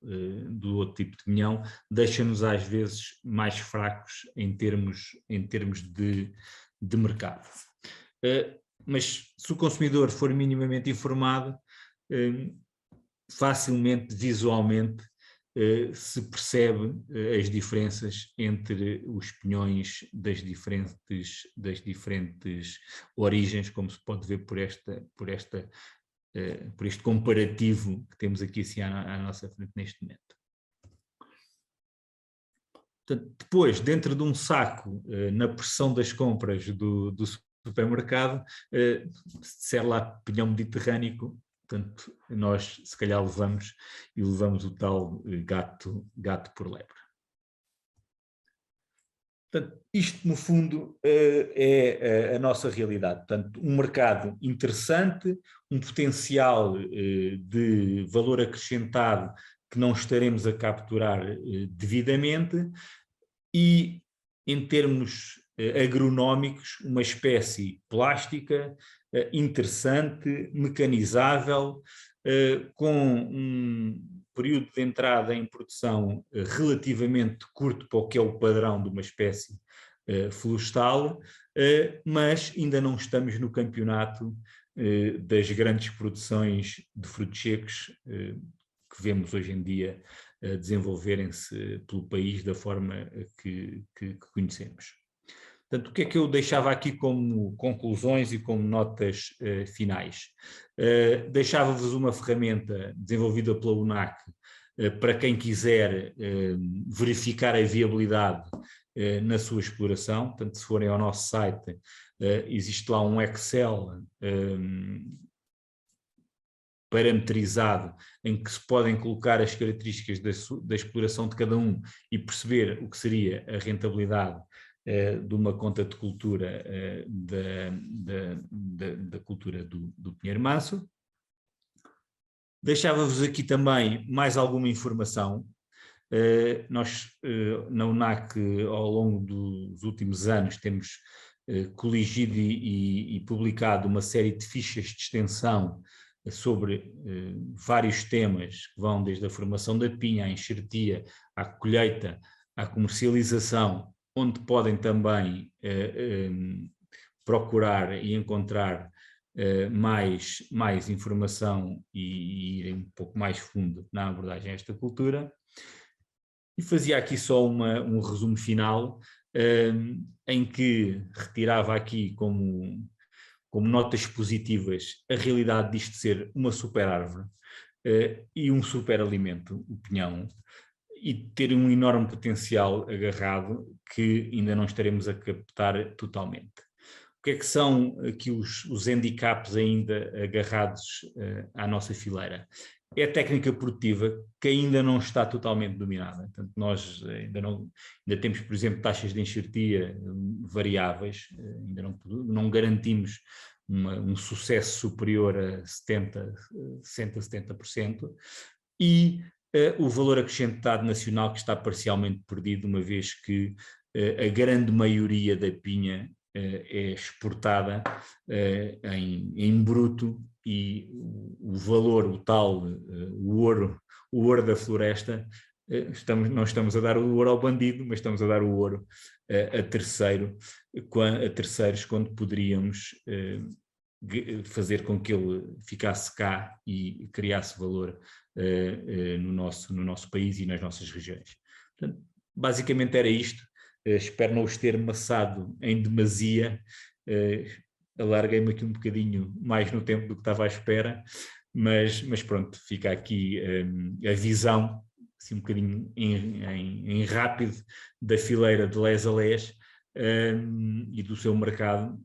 do outro tipo de pinhão deixa-nos às vezes mais fracos em termos de mercado. Mas se o consumidor for minimamente informado, facilmente, visualmente, se percebe as diferenças entre os pinhões das diferentes origens, como se pode ver por este comparativo que temos aqui assim à nossa frente neste momento. Portanto, depois, dentro de um saco, na pressão das compras do supermercado, se disser lá pinhão mediterrâneo, portanto, nós se calhar levamos o tal gato por lebre. Portanto, isto no fundo é a nossa realidade. Portanto, um mercado interessante, um potencial de valor acrescentado que não estaremos a capturar devidamente, e em termos agronómicos, uma espécie plástica, interessante, mecanizável, com um período de entrada em produção relativamente curto para o que é o padrão de uma espécie florestal, mas ainda não estamos no campeonato das grandes produções de frutos secos que vemos hoje em dia desenvolverem-se pelo país da forma que conhecemos. Portanto, o que é que eu deixava aqui como conclusões e como notas finais? Deixava-vos uma ferramenta desenvolvida pela UNAC para quem quiser verificar a viabilidade na sua exploração. Portanto, se forem ao nosso site, existe lá um Excel parametrizado, em que se podem colocar as características da exploração de cada um e perceber o que seria a rentabilidade de uma conta de cultura da cultura do pinheiro manso. Deixava-vos aqui também mais alguma informação. Nós, na UNAC, ao longo dos últimos anos, temos coligido e publicado uma série de fichas de extensão sobre vários temas que vão desde a formação da pinha, à enxertia, à colheita, à comercialização, onde podem também procurar e encontrar mais informação e irem um pouco mais fundo na abordagem a esta cultura. E fazia aqui só um resumo final, em que retirava aqui como notas positivas a realidade disto ser uma super árvore e um super alimento, o pinhão, e ter um enorme potencial agarrado que ainda não estaremos a captar totalmente. O que é que são aqui os handicaps ainda agarrados à nossa fileira? É a técnica produtiva que ainda não está totalmente dominada. Portanto, nós ainda temos, por exemplo, taxas de enxertia variáveis, ainda não garantimos um sucesso superior a 60-70%, e o valor acrescentado nacional que está parcialmente perdido, uma vez que a grande maioria da pinha é exportada em bruto, e o valor, o ouro da floresta, não estamos a dar o ouro ao bandido, mas estamos a dar o ouro a terceiros, quando poderíamos fazer com que ele ficasse cá e criasse valor no nosso país e nas nossas regiões. Portanto, basicamente era isto. Espero não os ter maçado em demasia. Alarguei-me aqui um bocadinho mais no tempo do que estava à espera, mas pronto, fica aqui a visão assim um bocadinho em rápido da fileira de les a les e do seu mercado.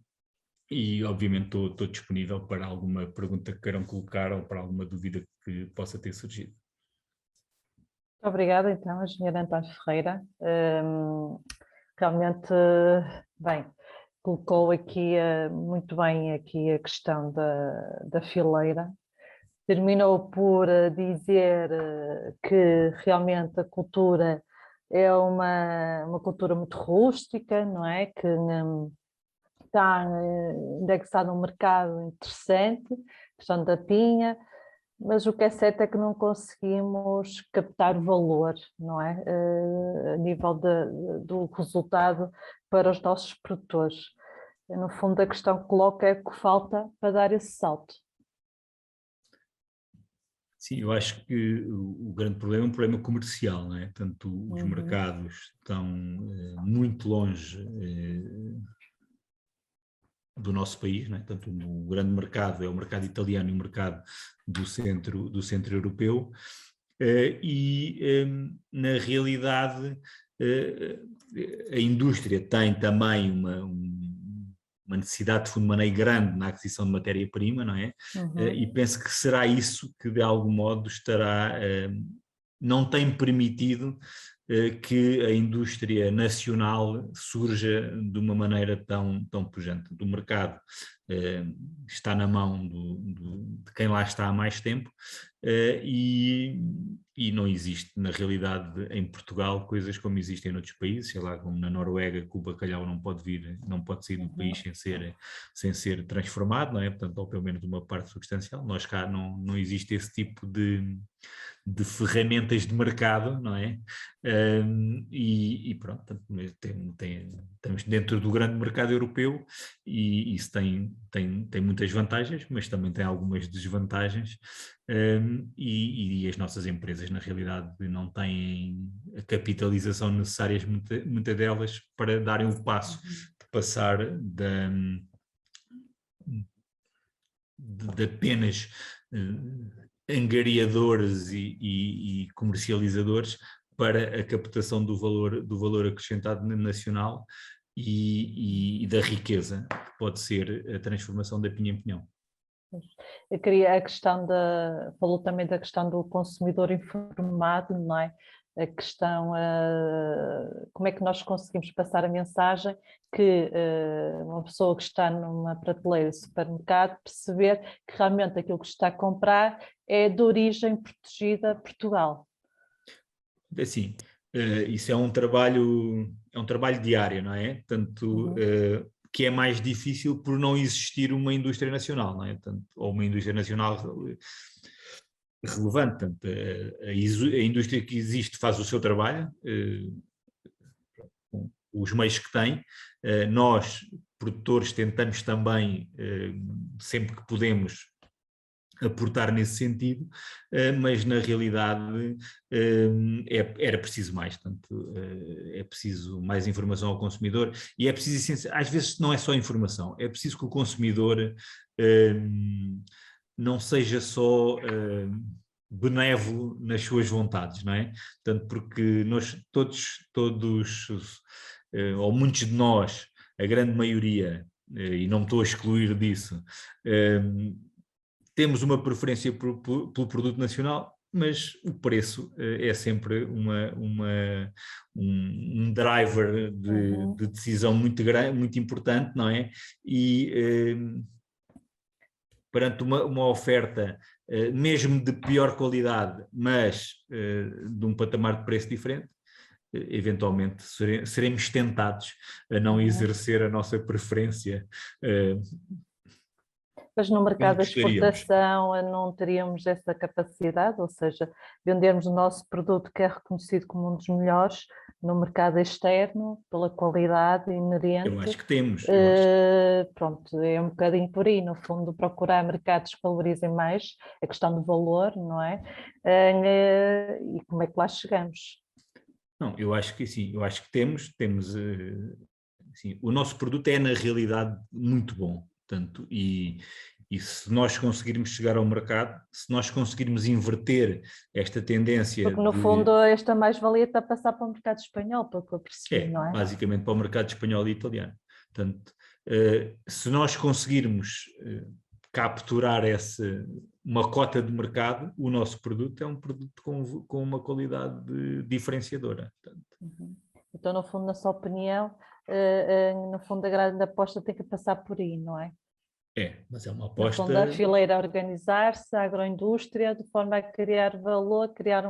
E, obviamente, estou disponível para alguma pergunta que queiram colocar ou para alguma dúvida que possa ter surgido. Muito obrigada, então, engenheiro António Ferreira. Realmente, bem, colocou aqui muito bem aqui a questão da fileira. Terminou por dizer que realmente a cultura é uma cultura muito rústica, não é? Que está indexada num mercado interessante, questão da pinha, mas o que é certo é que não conseguimos captar valor, não é? A nível do resultado para os nossos produtores. No fundo, a questão que coloca é o que falta para dar esse salto. Sim, eu acho que o grande problema é um problema comercial, não é? Portanto, os mercados estão muito longe do nosso país, não é? Portanto, o grande mercado é o mercado italiano e o mercado do centro europeu, na realidade a indústria tem também uma necessidade de fundo de maneio grande na aquisição de matéria-prima, não é? E penso que será isso que de algum modo não tem permitido que a indústria nacional surja de uma maneira tão pujante. Do mercado está na mão de quem lá está há mais tempo e não existe, na realidade, em Portugal, coisas como existem noutros países, sei lá, como na Noruega, que o bacalhau não pode sair do país sem ser transformado, não é? Portanto, ou pelo menos uma parte substancial. Nós cá não existe esse tipo de ferramentas de mercado, não é? E pronto, estamos dentro do grande mercado europeu e isso tem muitas vantagens, mas também tem algumas desvantagens e as nossas empresas, na realidade, não têm a capitalização necessária, muitas delas, para darem o passo de passar de apenas angariadores e comercializadores para a captação do valor acrescentado nacional e da riqueza, que pode ser a transformação da pinha em pinhão. Eu queria falou também da questão do consumidor informado, não é? A questão, como é que nós conseguimos passar a mensagem que uma pessoa que está numa prateleira de supermercado perceber que realmente aquilo que está a comprar é de origem protegida Portugal. Assim, isso é um trabalho diário, não é? Tanto que é mais difícil por não existir uma indústria nacional, não é? Tanto, ou uma indústria nacional relevante. Tanto, a indústria que existe faz o seu trabalho, com os meios que tem. Nós, produtores, tentamos também, sempre que podemos, aportar nesse sentido, mas na realidade era preciso mais, portanto, é preciso mais informação ao consumidor e é preciso, às vezes não é só informação, é preciso que o consumidor não seja só benévolo nas suas vontades, não é? Portanto, porque nós todos ou muitos de nós, a grande maioria, e não me estou a excluir disso, temos uma preferência pelo produto nacional, mas o preço é sempre um driver de decisão muito grande, muito importante, não é? E perante uma oferta, mesmo de pior qualidade, mas de um patamar de preço diferente, eventualmente seremos tentados a não exercer a nossa preferência. Mas no mercado da exportação não teríamos essa capacidade, ou seja, vendermos o nosso produto que é reconhecido como um dos melhores no mercado externo, pela qualidade inerente. Eu acho que temos. Pronto, é um bocadinho por aí, no fundo, procurar mercados que valorizem mais a questão do valor, não é? E como é que lá chegamos? Não, eu acho que sim, eu acho que temos assim, o nosso produto é na realidade muito bom. Portanto, e E se nós conseguirmos chegar ao mercado, se nós conseguirmos inverter esta tendência Porque no fundo esta mais-valia está a passar para o mercado espanhol, pelo que eu percebi, não é? basicamente para o mercado espanhol e italiano. Portanto, se nós conseguirmos capturar uma cota de mercado, o nosso produto é um produto com uma qualidade diferenciadora. Então, no fundo, na sua opinião, no fundo a grande aposta tem que passar por aí, não é? Mas é uma No aposta... fundo, a fileira a organizar-se, a agroindústria, de forma a criar valor, criar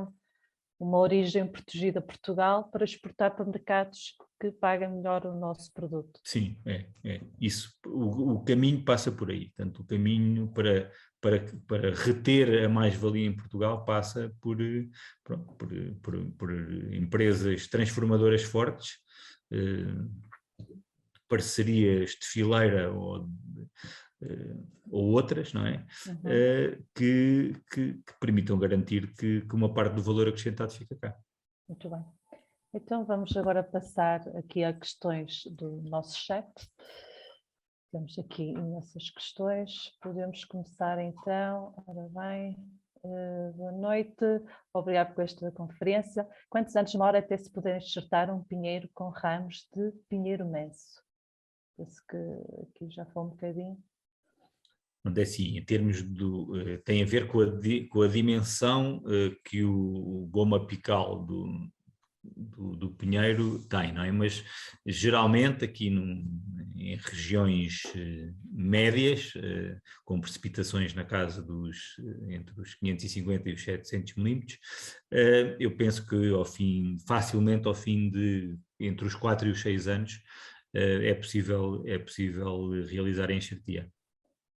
uma origem protegida a Portugal para exportar para mercados que paguem melhor o nosso produto. Sim, isso. O caminho passa por aí. Portanto, o caminho para reter a mais-valia em Portugal passa por empresas transformadoras fortes, parcerias de fileira ou outras, não é? Que permitam garantir que uma parte do valor acrescentado fica cá. Muito bem. Então vamos agora passar aqui a questões do nosso chat. Temos aqui imensas questões. Podemos começar então. Ora bem, boa noite. Obrigado por esta conferência. Quantos anos demora até se poder enxertar um pinheiro com ramos de pinheiro manso? Penso que aqui já foi um bocadinho. É assim, em termos tem a ver com a dimensão que o goma apical do pinheiro tem, não é? Mas geralmente aqui em regiões médias, com precipitações na casa entre os 550 e os 700 milímetros, eu penso que facilmente ao fim de entre os 4 e os 6 anos é possível realizar a enxertia.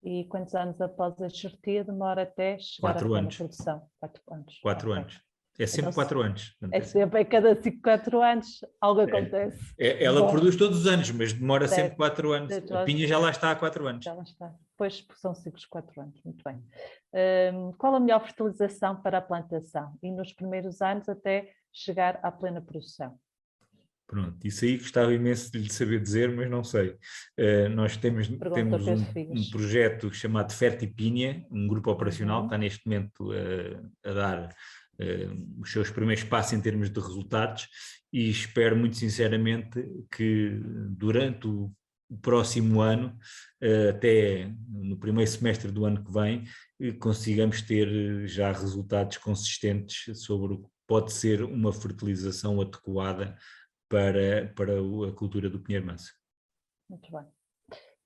E quantos anos após a enxertia demora até chegar à plena produção? 4 anos. 4 anos. É sempre 4 anos. É sempre a cada 4 anos algo acontece. Ela produz todos os anos, mas demora sempre 4 anos. A pinha já lá está há 4 anos. Já lá está. Depois são ciclos de 4 anos. Muito bem. Qual a melhor fertilização para a plantação? E nos primeiros anos até chegar à plena produção? Pronto, isso aí gostava imenso de lhe saber dizer, mas não sei. Nós temos um projeto chamado Fertipinha, um grupo operacional que está neste momento a dar os seus primeiros passos em termos de resultados e espero muito sinceramente que durante o próximo ano, até no primeiro semestre do ano que vem, consigamos ter já resultados consistentes sobre o que pode ser uma fertilização adequada para a cultura do pinheiro manso. Muito bem.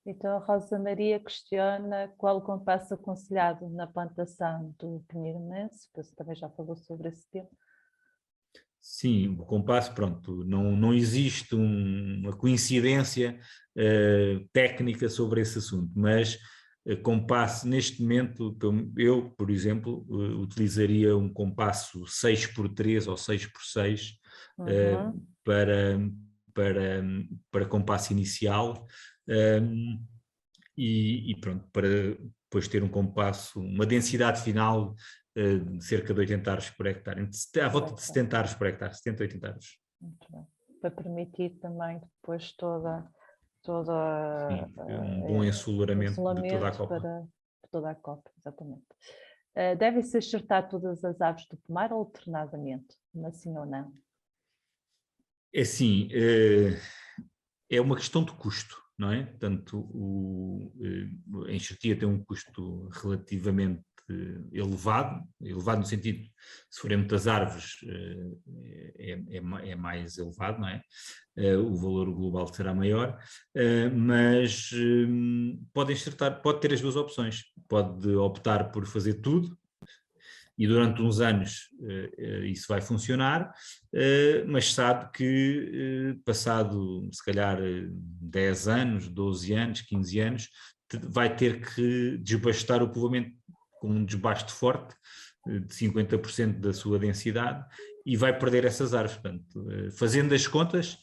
Então a Rosa Maria questiona qual o compasso aconselhado na plantação do pinheiro manso, que você também já falou sobre esse tema. Sim, o compasso, pronto, não existe uma coincidência técnica sobre esse assunto, mas compasso, neste momento, eu, por exemplo, utilizaria um compasso 6x3 ou 6x6 para compasso inicial e pronto, para depois ter um compasso, uma densidade final de cerca de 80 árvores por hectare, à volta de 70 árvores por hectare, 70, 80 árvores. Muito bem. Para permitir também depois toda Sim, um bom ensolarramento de toda a copa. Para toda a copa, exatamente. Devem-se enxertar todas as aves do pomar alternadamente, mas sim ou não? É assim, é uma questão de custo, não é? Portanto, a enxertia tem um custo relativamente elevado no sentido, se forem muitas árvores, é mais elevado, não é? O valor global será maior, mas pode ter as duas opções, pode optar por fazer tudo, e durante uns anos isso vai funcionar, mas sabe que passado se calhar 10 anos, 12 anos, 15 anos, vai ter que desbastar o povoamento com um desbaste forte de 50% da sua densidade e vai perder essas árvores. Portanto, fazendo as contas,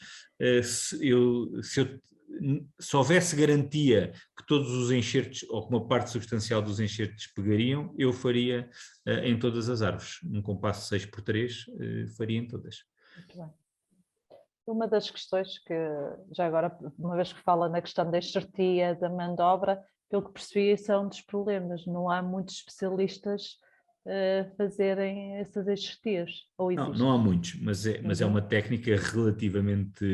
se houvesse garantia que todos os enxertos, ou que uma parte substancial dos enxertos pegariam, eu faria em todas as árvores. Um compasso 6x3 faria em todas. Muito bem. Uma das questões que, já agora, uma vez que fala na questão da enxertia, da mão de obra, pelo que percebi, esse é um dos problemas. Não há muitos especialistas a fazerem essas enxertias, ou Não, existe? não há muitos, mas é Uhum. uma técnica relativamente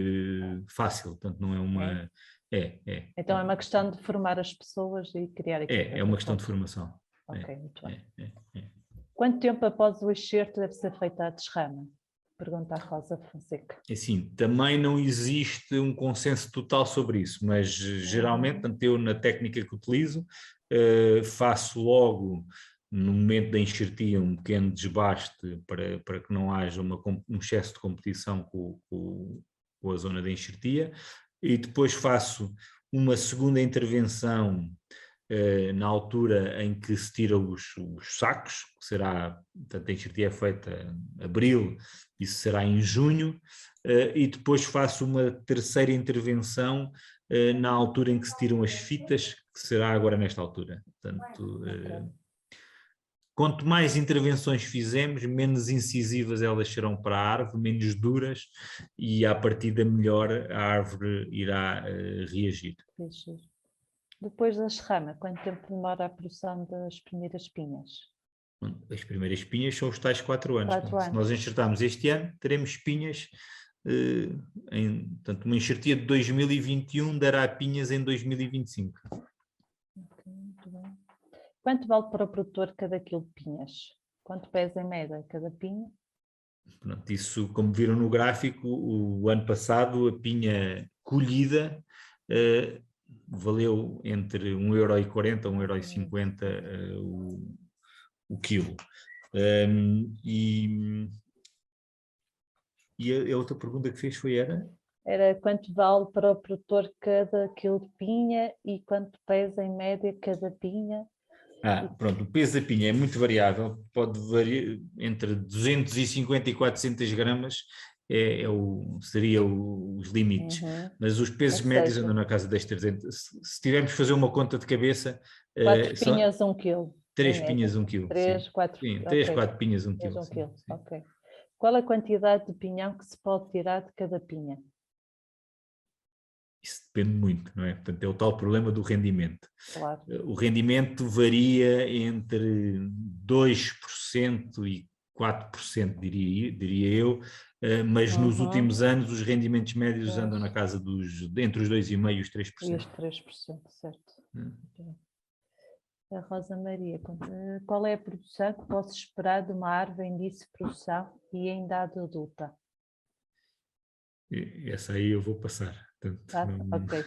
fácil, portanto não é É. uma... Então é uma questão de formar as pessoas e criar É equipas, uma no questão fundo. de formação. Ok, muito bem. É. Quanto tempo após o excerto deve ser feita a desrama? Pergunta a Rosa Fonseca. Assim, também não existe um consenso total sobre isso, mas geralmente, tanto eu na técnica que utilizo, faço logo no momento da enxertia um pequeno desbaste para que não haja um excesso de competição com a zona da enxertia, e depois faço uma segunda intervenção na altura em que se tira os sacos, que será, portanto a enxertia é feita em abril, isso será em junho, e depois faço uma terceira intervenção na altura em que se tiram as fitas, que será agora nesta altura. Portanto, quanto mais intervenções fizemos, menos incisivas elas serão para a árvore, menos duras, e à partida melhor a árvore irá reagir. Depois da desrama, quanto tempo demora a produção das primeiras pinhas? As primeiras espinhas são os tais 4 anos. 4 Se nós anos. enxertarmos este ano, teremos espinhas, portanto, uma enxertia de 2021 dará pinhas em 2025. Ok, muito bem. Quanto vale para o produtor cada quilo de pinhas? Quanto pesa em média cada pinha? Pronto, isso, como viram no gráfico, o ano passado a pinha colhida valeu entre 1,40 € a 1,50 € o quilo. E a outra pergunta que fez era? Era quanto vale para o produtor cada quilo de pinha e quanto pesa em média cada pinha? Pronto, o peso da pinha é muito variável, pode variar entre 250 e 400 gramas, seria os limites, mas os pesos médios andam na casa das 300. Se tivermos que fazer uma conta de cabeça, 4 são pinhas, 1 quilo. 3 pinhas, 1 quilo. 3, 4, sim, 3, ok. 4 pinhas, 1 3, quilo. 1 quilo, Sim. ok. Qual a quantidade de pinhão que se pode tirar de cada pinha? Isso depende muito, não é? Portanto, é o tal problema do rendimento. Claro. O rendimento varia entre 2% e 4%, diria eu, mas nos últimos anos os rendimentos médios andam na casa entre os 2,5% e os 3%. E os 3%, certo. A Rosa Maria, qual é a produção que posso esperar de uma árvore em início de produção e em idade adulta? Essa aí eu vou passar. Portanto, ok.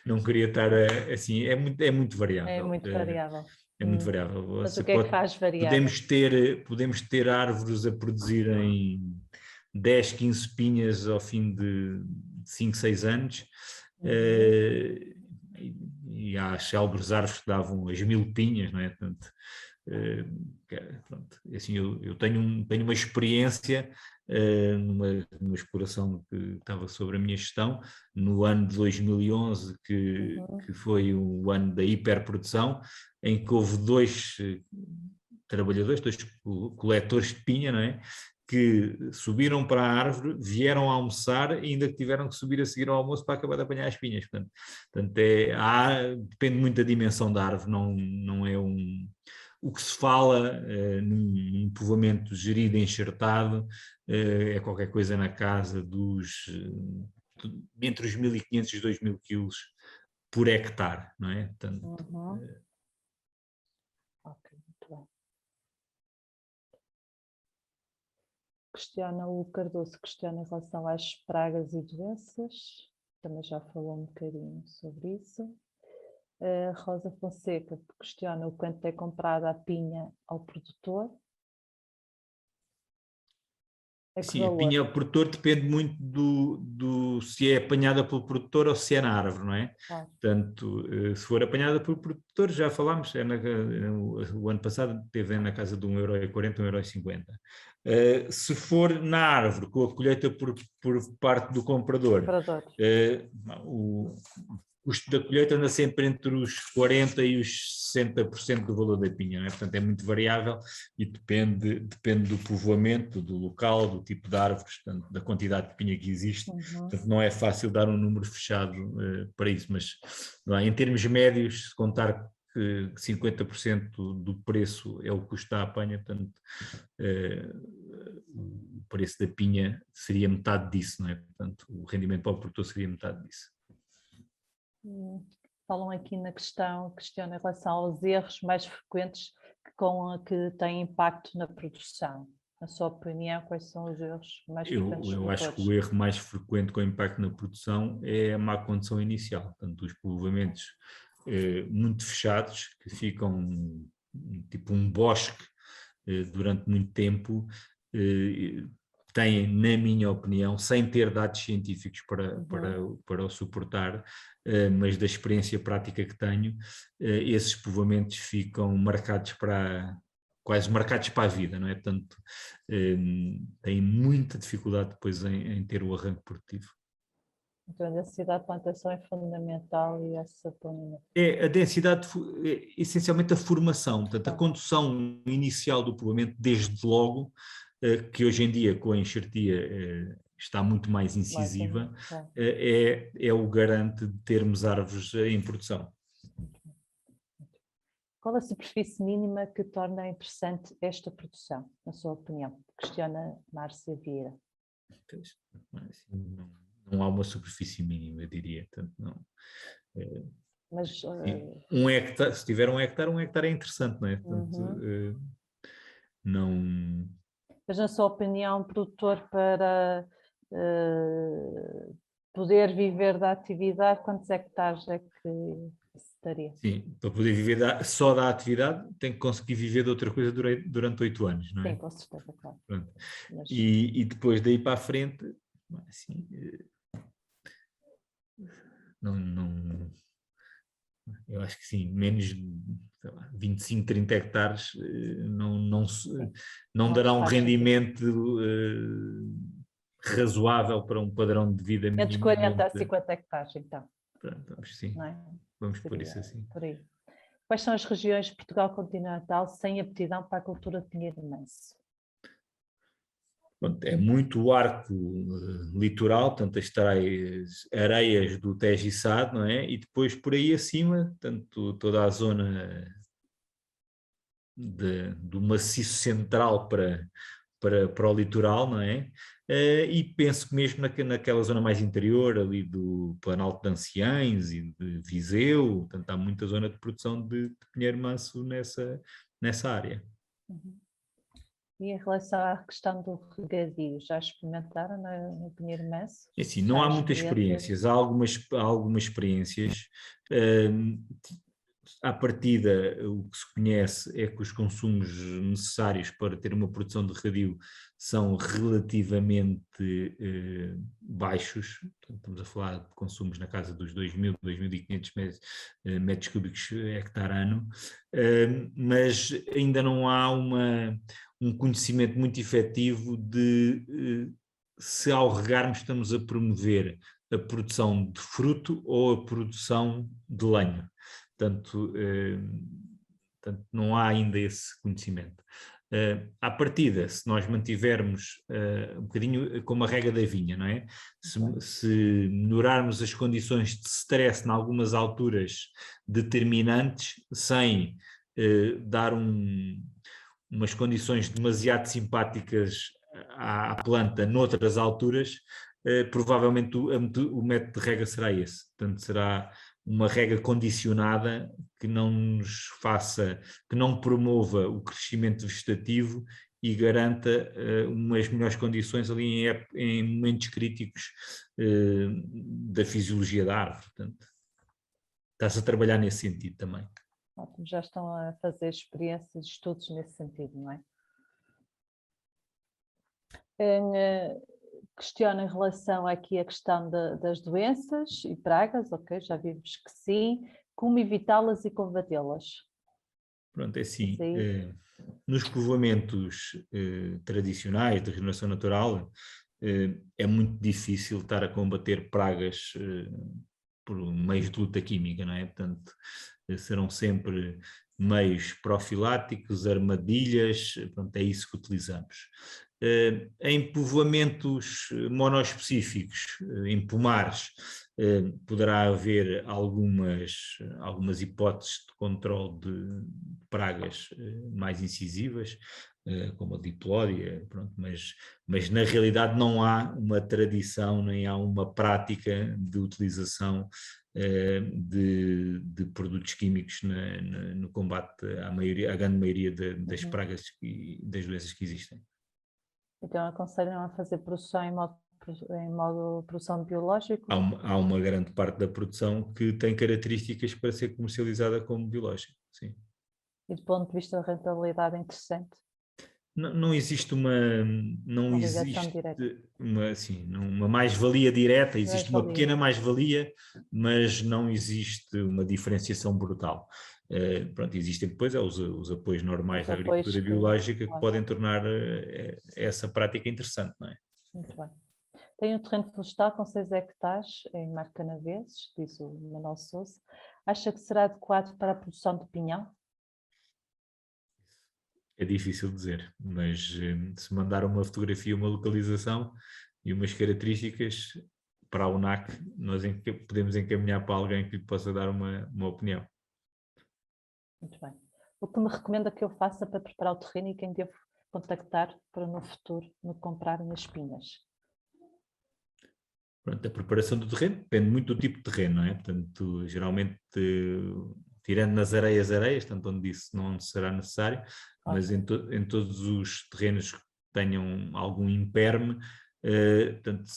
não queria estar assim, é muito variável. É muito variável. É muito variável. Mas o que é que faz variável? Podemos ter árvores a produzirem 10, 15 pinhas ao fim de 5, 6 anos. E há célebres árvores que davam as 1000 pinhas, não é? Portanto, pronto, assim, eu tenho uma experiência numa exploração que estava sobre a minha gestão, no ano de 2011, que foi o ano da hiperprodução, em que houve dois trabalhadores, dois coletores de pinha, não é? Que subiram para a árvore, vieram almoçar e ainda tiveram que subir a seguir ao almoço para acabar de apanhar as pinhas. Portanto, depende muito da dimensão da árvore, não é o que se fala num povoamento gerido e enxertado, é qualquer coisa na casa entre os 1.500 e os 2.000 quilos por hectare, não é? Portanto, ok, muito bem. O Cardoso questiona em relação às pragas e doenças, também já falou um bocadinho sobre isso. A Rosa Fonseca questiona o quanto é comprada a pinha ao produtor. Sim, a pinha ao produtor depende muito do se é apanhada pelo produtor ou se é na árvore, não é? Portanto, se for apanhada pelo produtor, já falámos, o ano passado esteve na casa de 1,40 €, 1,50 €. Se for na árvore, com a colheita por parte do comprador, custo da colheita anda sempre entre os 40% e os 60% do valor da pinha, não é? Portanto é muito variável e depende do povoamento, do local, do tipo de árvores, portanto, da quantidade de pinha que existe, portanto não é fácil dar um número fechado para isso, mas não é? Em termos médios, se contar que 50% do preço é o custo da apanha, portanto o preço da pinha seria metade disso, não é? Portanto o rendimento para o produtor seria metade disso. Falam aqui na questão em relação aos erros mais frequentes que têm impacto na produção. Na sua opinião, quais são os erros mais frequentes? Eu acho que o erro mais frequente com impacto na produção é a má condição inicial, portanto os povoamentos muito fechados, que ficam tipo um bosque durante muito tempo, têm, na minha opinião, sem ter dados científicos para o suportar, mas da experiência prática que tenho, esses povoamentos ficam quase marcados para a vida, não é? Portanto, têm muita dificuldade depois em ter o arranque produtivo. Então a densidade de plantação é fundamental e essa planeamento. A densidade, essencialmente a formação, portanto, a condução inicial do povoamento, desde logo, que hoje em dia com a enxertia está muito mais incisiva, é o garante de termos árvores em produção. Qual a superfície mínima que torna interessante esta produção, na sua opinião? Questiona Márcia Vieira. Não há uma superfície mínima, eu diria. Portanto, não. Mas, um hectare, se tiver um hectare é interessante, não é? Portanto, não... Mas na sua opinião, produtor para poder viver da atividade, quantos hectares é que necessitaria? Sim, para poder viver só da atividade tem que conseguir viver de outra coisa durante 8 anos, não é? Sim, com certeza, claro. Mas... E depois daí para a frente, assim, eu acho que sim, menos de 25, 30 hectares não dará um rendimento razoável para um padrão de vida mínimo. Entre 40 a 50 hectares, então. Pronto, sim, não é? Vamos por isso assim. Por aí. Quais são as regiões de Portugal continental sem aptidão para a cultura de pinheiro manso? É muito o arco litoral, tanto as tais areias do Tejo e Sado, não é? E depois por aí acima, tanto toda a zona do maciço central para o litoral, não é? E penso que mesmo naquela zona mais interior, ali do Planalto de Anciães e de Viseu, portanto há muita zona de produção de pinheiro manso nessa área. E em relação à questão do regadio, já experimentaram no pinheiro manso? Assim, não há muitas experiências, há algumas experiências. À partida, o que se conhece é que os consumos necessários para ter uma produção de regadio são relativamente baixos. Portanto, estamos a falar de consumos na casa dos 2.000, 2.500 metros cúbicos hectare ano, mas ainda não há um conhecimento muito efetivo de se ao regarmos estamos a promover a produção de fruto ou a produção de lenho. Portanto, não há ainda esse conhecimento. À partida, se nós mantivermos um bocadinho como a rega da vinha, não é? Se melhorarmos as condições de stress em algumas alturas determinantes, sem dar umas condições demasiado simpáticas à planta noutras alturas, provavelmente o método de rega será esse. Portanto, será uma rega condicionada que não promova o crescimento vegetativo e garanta umas melhores condições ali em momentos críticos da fisiologia da árvore. Portanto, está-se a trabalhar nesse sentido também. Ótimo, já estão a fazer experiências, estudos nesse sentido, não é? Questiona em relação aqui a questão das doenças e pragas, ok, já vimos que sim, como evitá-las e combatê-las? Pronto, é assim, nos povoamentos tradicionais de regeneração natural é muito difícil estar a combater pragas por meios de luta química, não é? Portanto, serão sempre meios profiláticos, armadilhas, portanto, é isso que utilizamos. Em povoamentos monoespecíficos, em pomares, poderá haver algumas hipóteses de controle de pragas mais incisivas, como a diplódia, pronto, mas na realidade não há uma tradição, nem há uma prática de utilização de produtos químicos no combate à grande maioria das pragas e das doenças que existem. Então aconselham a fazer produção em modo produção biológico? Há uma grande parte da produção que tem características para ser comercializada como biológica, sim. E do ponto de vista da rentabilidade interessante? Não existe Uma ligação direta. uma mais-valia direta, existe uma pequena mais-valia, mas não existe uma diferenciação brutal. Pronto, existem depois os apoios normais da agricultura biológica que podem tornar essa prática interessante, não é? Muito bem. Tem um terreno florestal com 6 hectares em Mar Canaveses, diz o Manuel Sousa. Acha que será adequado para a produção de pinhão? É difícil dizer, mas se mandar uma fotografia, uma localização e umas características para a UNAC, nós podemos encaminhar para alguém que lhe possa dar uma opinião. Muito bem. O que me recomenda que eu faça para preparar o terreno e quem devo contactar para no futuro me comprarem as pinhas? Pronto, a preparação do terreno depende muito do tipo de terreno, não é? Portanto, geralmente, tirando nas areias, portanto, onde isso não será necessário, mas em todos os terrenos que tenham algum imperme, portanto,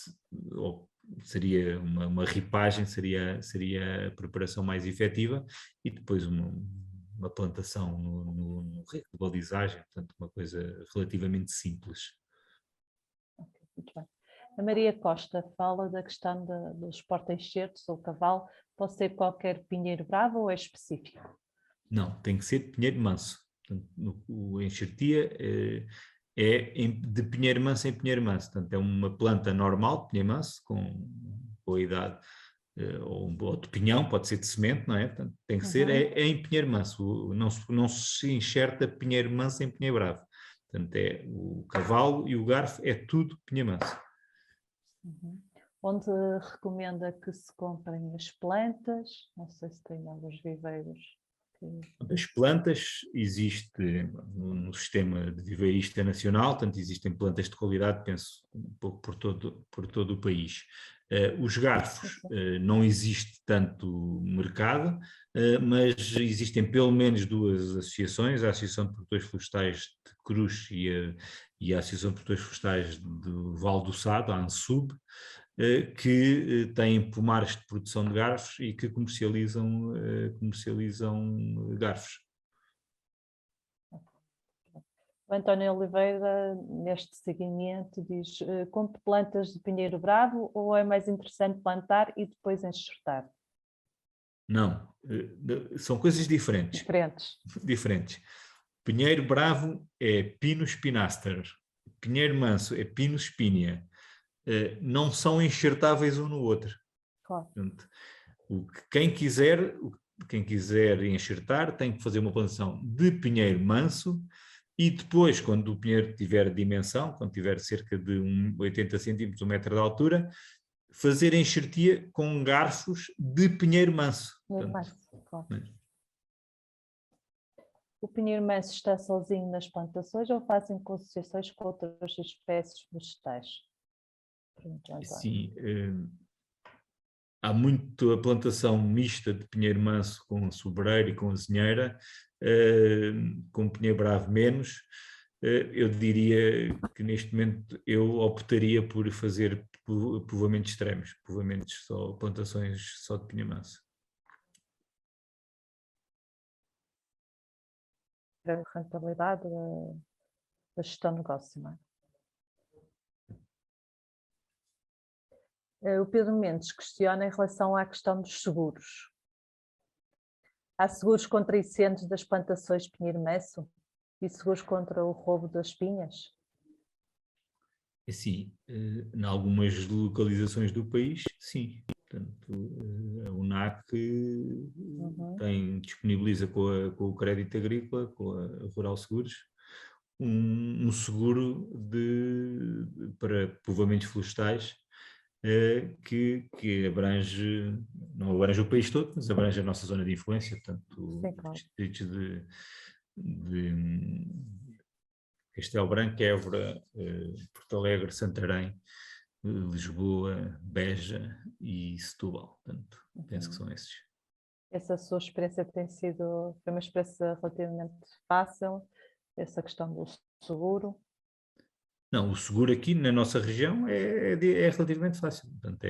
seria uma ripagem, seria a preparação mais efetiva, e depois uma plantação no rego de balizagem, portanto, uma coisa relativamente simples. Muito bem. A Maria Costa fala da questão dos porta-enxertos ou cavalo. Pode ser qualquer pinheiro bravo ou é específico? Não, tem que ser pinheiro manso. Portanto, o enxertia é de pinheiro manso em pinheiro manso. Portanto, é uma planta normal, pinheiro manso, com a idade, ou de pinhão, pode ser de semente, não é? Portanto, tem que ser em pinheiro manso. Não se enxerta pinheiro manso em pinheiro bravo. Portanto, é o cavalo e o garfo, é tudo pinheiro manso. Onde recomenda que se comprem as plantas? Não sei se tem alguns viveiros. As plantas, existe no sistema de viveirista nacional, portanto existem plantas de qualidade, penso, um pouco por todo o país. Os garfos, não existe tanto mercado, mas existem pelo menos duas associações, a Associação de Produtores Florestais de Cruz e a Associação de Produtores Florestais do Val do Sado, a ANSUB, que têm pomares de produção de garfos e que comercializam garfos. O António Oliveira, neste seguimento, diz: compre plantas de pinheiro bravo ou é mais interessante plantar e depois enxertar? Não, são coisas diferentes. Diferentes. Pinheiro bravo é Pinus pinaster, pinheiro manso é Pinus spinea. Não são enxertáveis um no outro. Claro. Portanto, quem quiser enxertar tem que fazer uma plantação de pinheiro manso e depois, quando o pinheiro tiver dimensão, quando tiver cerca de 80 centímetros, 1 metro de altura, fazer enxertia com garfos de pinheiro manso. Claro. O pinheiro manso está sozinho nas plantações ou fazem associações com outras espécies vegetais? Sim, há muito a plantação mista de pinheiro manso com a sobreira e com a azinheira, com pinheiro bravo menos. Eu diria que neste momento eu optaria por fazer povoamentos extremos, plantações só de pinheiro manso. A rentabilidade da gestão de negócio, não é? O Pedro Mendes questiona em relação à questão dos seguros. Há seguros contra incêndios das plantações de pinheiro manso e seguros contra o roubo das pinhas? Sim, em algumas localizações do país, sim. Portanto, a UNAC disponibiliza com o crédito agrícola, com a Rural Seguros, um seguro para povoamentos florestais que abrange, não abrange o país todo, mas abrange a nossa zona de influência, portanto, claro. os distritos de Castelo Branco, Évora, Porto Alegre, Santarém, Lisboa, Beja e Setúbal. Portanto, penso que são esses. Essa sua experiência foi uma experiência relativamente fácil, essa questão do seguro? Não, o seguro aqui na nossa região é relativamente fácil. Portanto,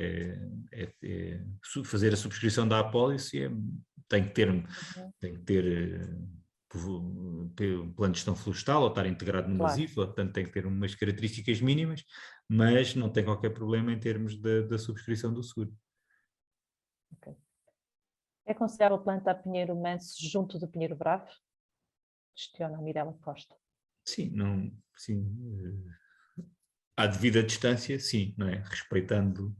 fazer a subscrição da apólice tem que ter plano de gestão florestal ou estar integrado numa Claro. ZIF, portanto tem que ter umas características mínimas, mas não tem qualquer problema em termos da subscrição do seguro. Okay. É aconselhável plantar pinheiro manso junto do pinheiro bravo? Questiona a Mirela Costa. Sim, à devida distância, sim, não é? Respeitando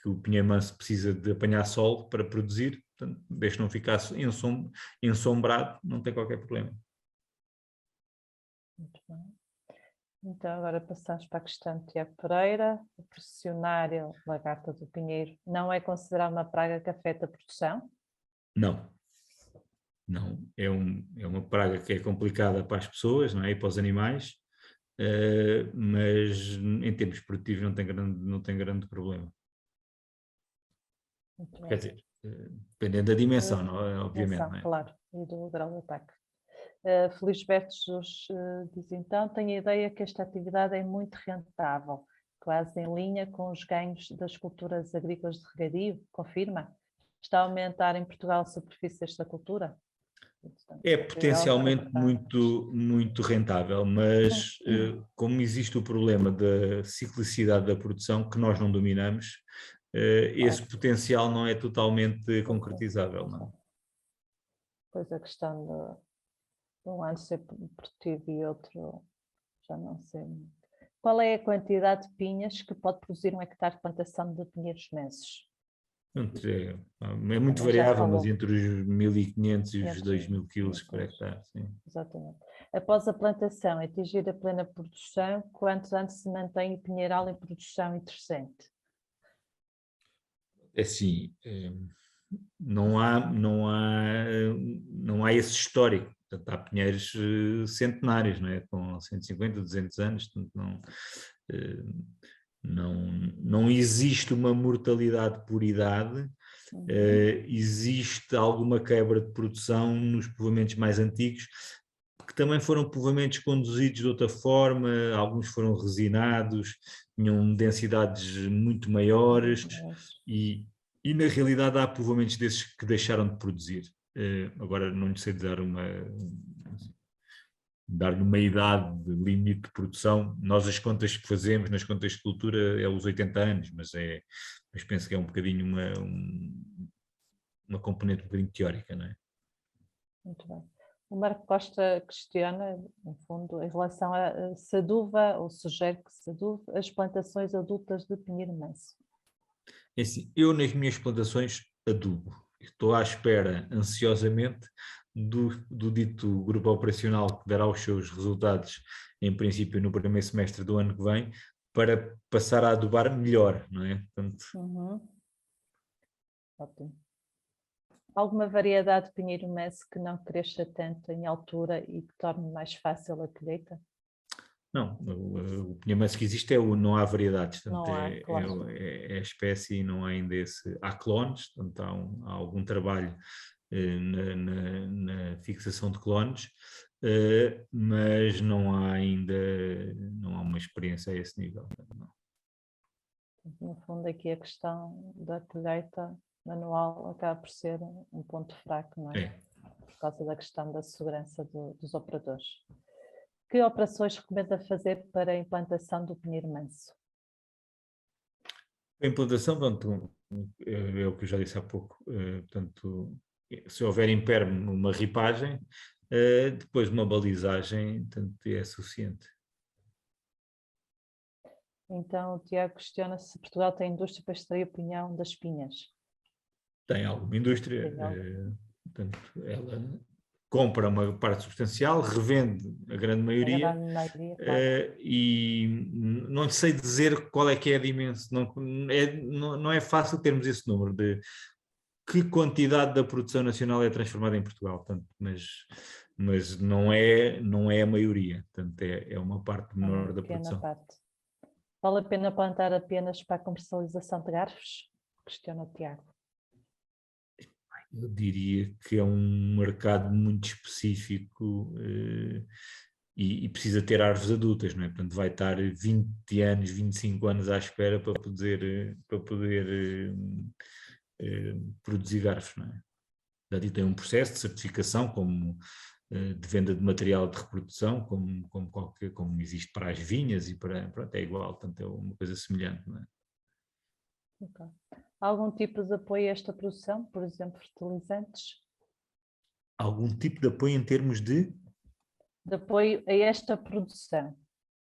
que o pinheiro manso precisa de apanhar sol para produzir, portanto, desde não ficar ensombrado, não tem qualquer problema. Muito bem. Então agora passamos para a questão de Tiago Pereira. O processionário lagarta do pinheiro não é considerado uma praga que afeta a produção? Não. Não, é uma praga que é complicada para as pessoas, não é? E para os animais, mas em termos produtivos não tem grande problema. Quer dizer, dependendo da dimensão, não é? Obviamente. Não é? Claro, e do grau de ataque. Felisberto Jesus diz então, tenho a ideia que esta atividade é muito rentável, quase em linha com os ganhos das culturas agrícolas de regadio, confirma? Está a aumentar em Portugal a superfície desta cultura? É potencialmente muito rentável, mas como existe o problema da ciclicidade da produção, que nós não dominamos, esse potencial não é totalmente concretizável. Não? Pois a questão de um ano ser produtivo e outro já não sei. Qual é a quantidade de pinhas que pode produzir um hectare de plantação de pinheiros mensos? É muito variável, mas entre os 1.500 e os 2.000 quilos por hectare. Sim. Exatamente. Após a plantação, atingir a plena produção, quantos anos se mantém o pinheiral em produção interessante? É assim, não há esse histórico. Portanto, há pinheiros centenários, não é? Com 150, 200 anos, portanto, não existe uma mortalidade por idade, existe alguma quebra de produção nos povoamentos mais antigos, que também foram povoamentos conduzidos de outra forma, alguns foram resinados, tinham densidades muito maiores e na realidade há povoamentos desses que deixaram de produzir. Agora não lhe sei dar-lhe uma idade de limite de produção. Nós as contas que fazemos nas contas de cultura é os 80 anos, mas penso que é um bocadinho uma componente um bocadinho teórica, não é? Muito bem. O Marco Costa questiona, no fundo, em relação a se aduva, ou sugere que se aduve, as plantações adultas de pinheiro manso. É assim, eu nas minhas plantações adubo. Estou à espera, ansiosamente, do dito grupo operacional que dará os seus resultados, em princípio, no primeiro semestre do ano que vem, para passar a adubar melhor, não é? Portanto... Ótimo. Alguma variedade de pinheiro manso que não cresça tanto em altura e que torne mais fácil a colheita? Não, o pinheiro manso que existe não há variedades, portanto, não há, claro. é a espécie e não há ainda há clones, portanto há algum trabalho na fixação de clones, mas não há uma experiência a esse nível. Não. No fundo aqui a questão da colheita manual acaba por ser um ponto fraco, não é? Por causa da questão da segurança dos operadores. Que operações recomenda fazer para a implantação do pinheiro manso? A implantação, pronto, é o que eu já disse há pouco, portanto, se houver imperme uma ripagem, depois uma balizagem, portanto, é suficiente. Então o Tiago questiona se Portugal tem indústria para extrair o pinhão das pinhas. Tem alguma indústria, portanto, ela compra uma parte substancial, revende a grande maioria, claro. E não sei dizer qual é que é a dimensão, não é fácil termos esse número de que quantidade da produção nacional é transformada em Portugal, portanto, mas não é a maioria, portanto, é uma parte menor da produção. Parte. Vale a pena plantar apenas para a comercialização de garfos? Questiona o Tiago. Eu diria que é um mercado muito específico e precisa ter árvores adultas, não é? Portanto, vai estar 20 anos, 25 anos à espera para poder produzir garfos, não é? Portanto, e tem um processo de certificação como de venda de material de reprodução, como existe para as vinhas e pronto, é igual, portanto é uma coisa semelhante, não é? Okay. Algum tipo de apoio a esta produção, por exemplo, fertilizantes? Algum tipo de apoio em termos de apoio a esta produção?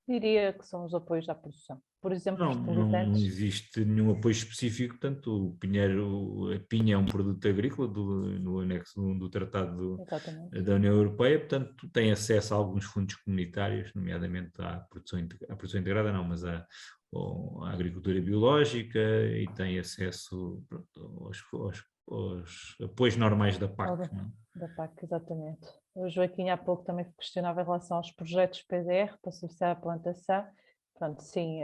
Diria que são os apoios à produção. Por exemplo, fertilizantes. Não existe nenhum apoio específico, portanto, a pinha é um produto agrícola no anexo do Tratado da União Europeia, portanto, tem acesso a alguns fundos comunitários, nomeadamente à produção integrada, não, mas à agricultura biológica, e tem acesso aos apoios normais da PAC. Da PAC, exatamente. O Joaquim há pouco também questionava em relação aos projetos PDR para subsidiar a plantação. Pronto, sim,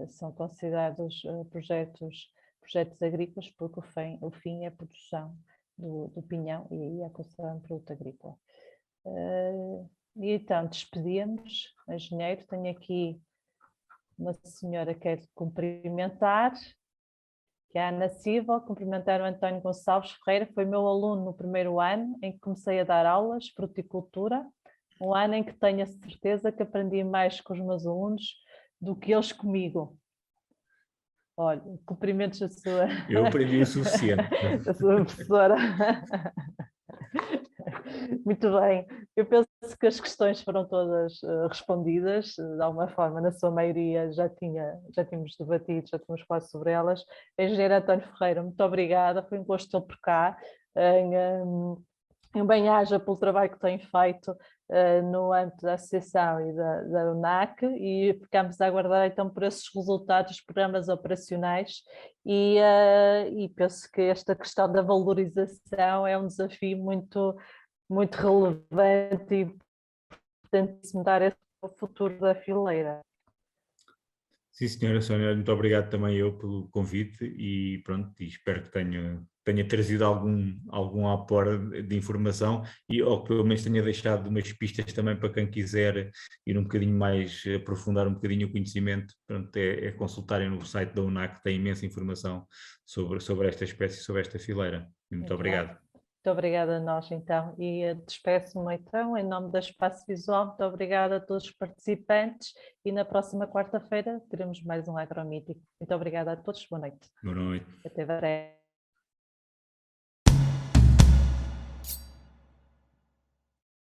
são considerados projetos agrícolas porque o fim é a produção do pinhão e aí é considerado um produto agrícola. E então, despedimos, engenheiro, tenho aqui uma senhora que quer cumprimentar, que é a Ana Silva, cumprimentar o António Gonçalves Ferreira, foi meu aluno no primeiro ano em que comecei a dar aulas de fruticultura, um ano em que tenho a certeza que aprendi mais com os meus alunos do que eles comigo. Olha, cumprimentos a sua... Eu aprendi o suficiente. A sua professora. Muito bem, eu penso que as questões foram todas respondidas, de alguma forma, na sua maioria já tínhamos debatido, já tínhamos falado sobre elas. Engenheiro António Ferreira, muito obrigada, foi um gosto tê-lo por cá, em bem-aja pelo trabalho que tem feito no âmbito da Associação e da UNAC, e ficamos a aguardar então por esses resultados dos programas operacionais e penso que esta questão da valorização é um desafio muito relevante e importante mudar o futuro da fileira. Sim, senhora Sónia, muito obrigado também eu pelo convite e pronto, e espero que tenha trazido algum aporte de informação ou que pelo menos tenha deixado umas pistas também para quem quiser ir um bocadinho mais, aprofundar um bocadinho o conhecimento. Pronto, é consultarem no site da UNAC, que tem imensa informação sobre esta espécie, sobre esta fileira. Muito obrigado. Muito obrigada a nós, então, e despeço-me, então, em nome da Espaço Visual, muito obrigada a todos os participantes e na próxima quarta-feira teremos mais um Agromítico. Muito obrigada a todos, boa noite. Boa noite. Até breve.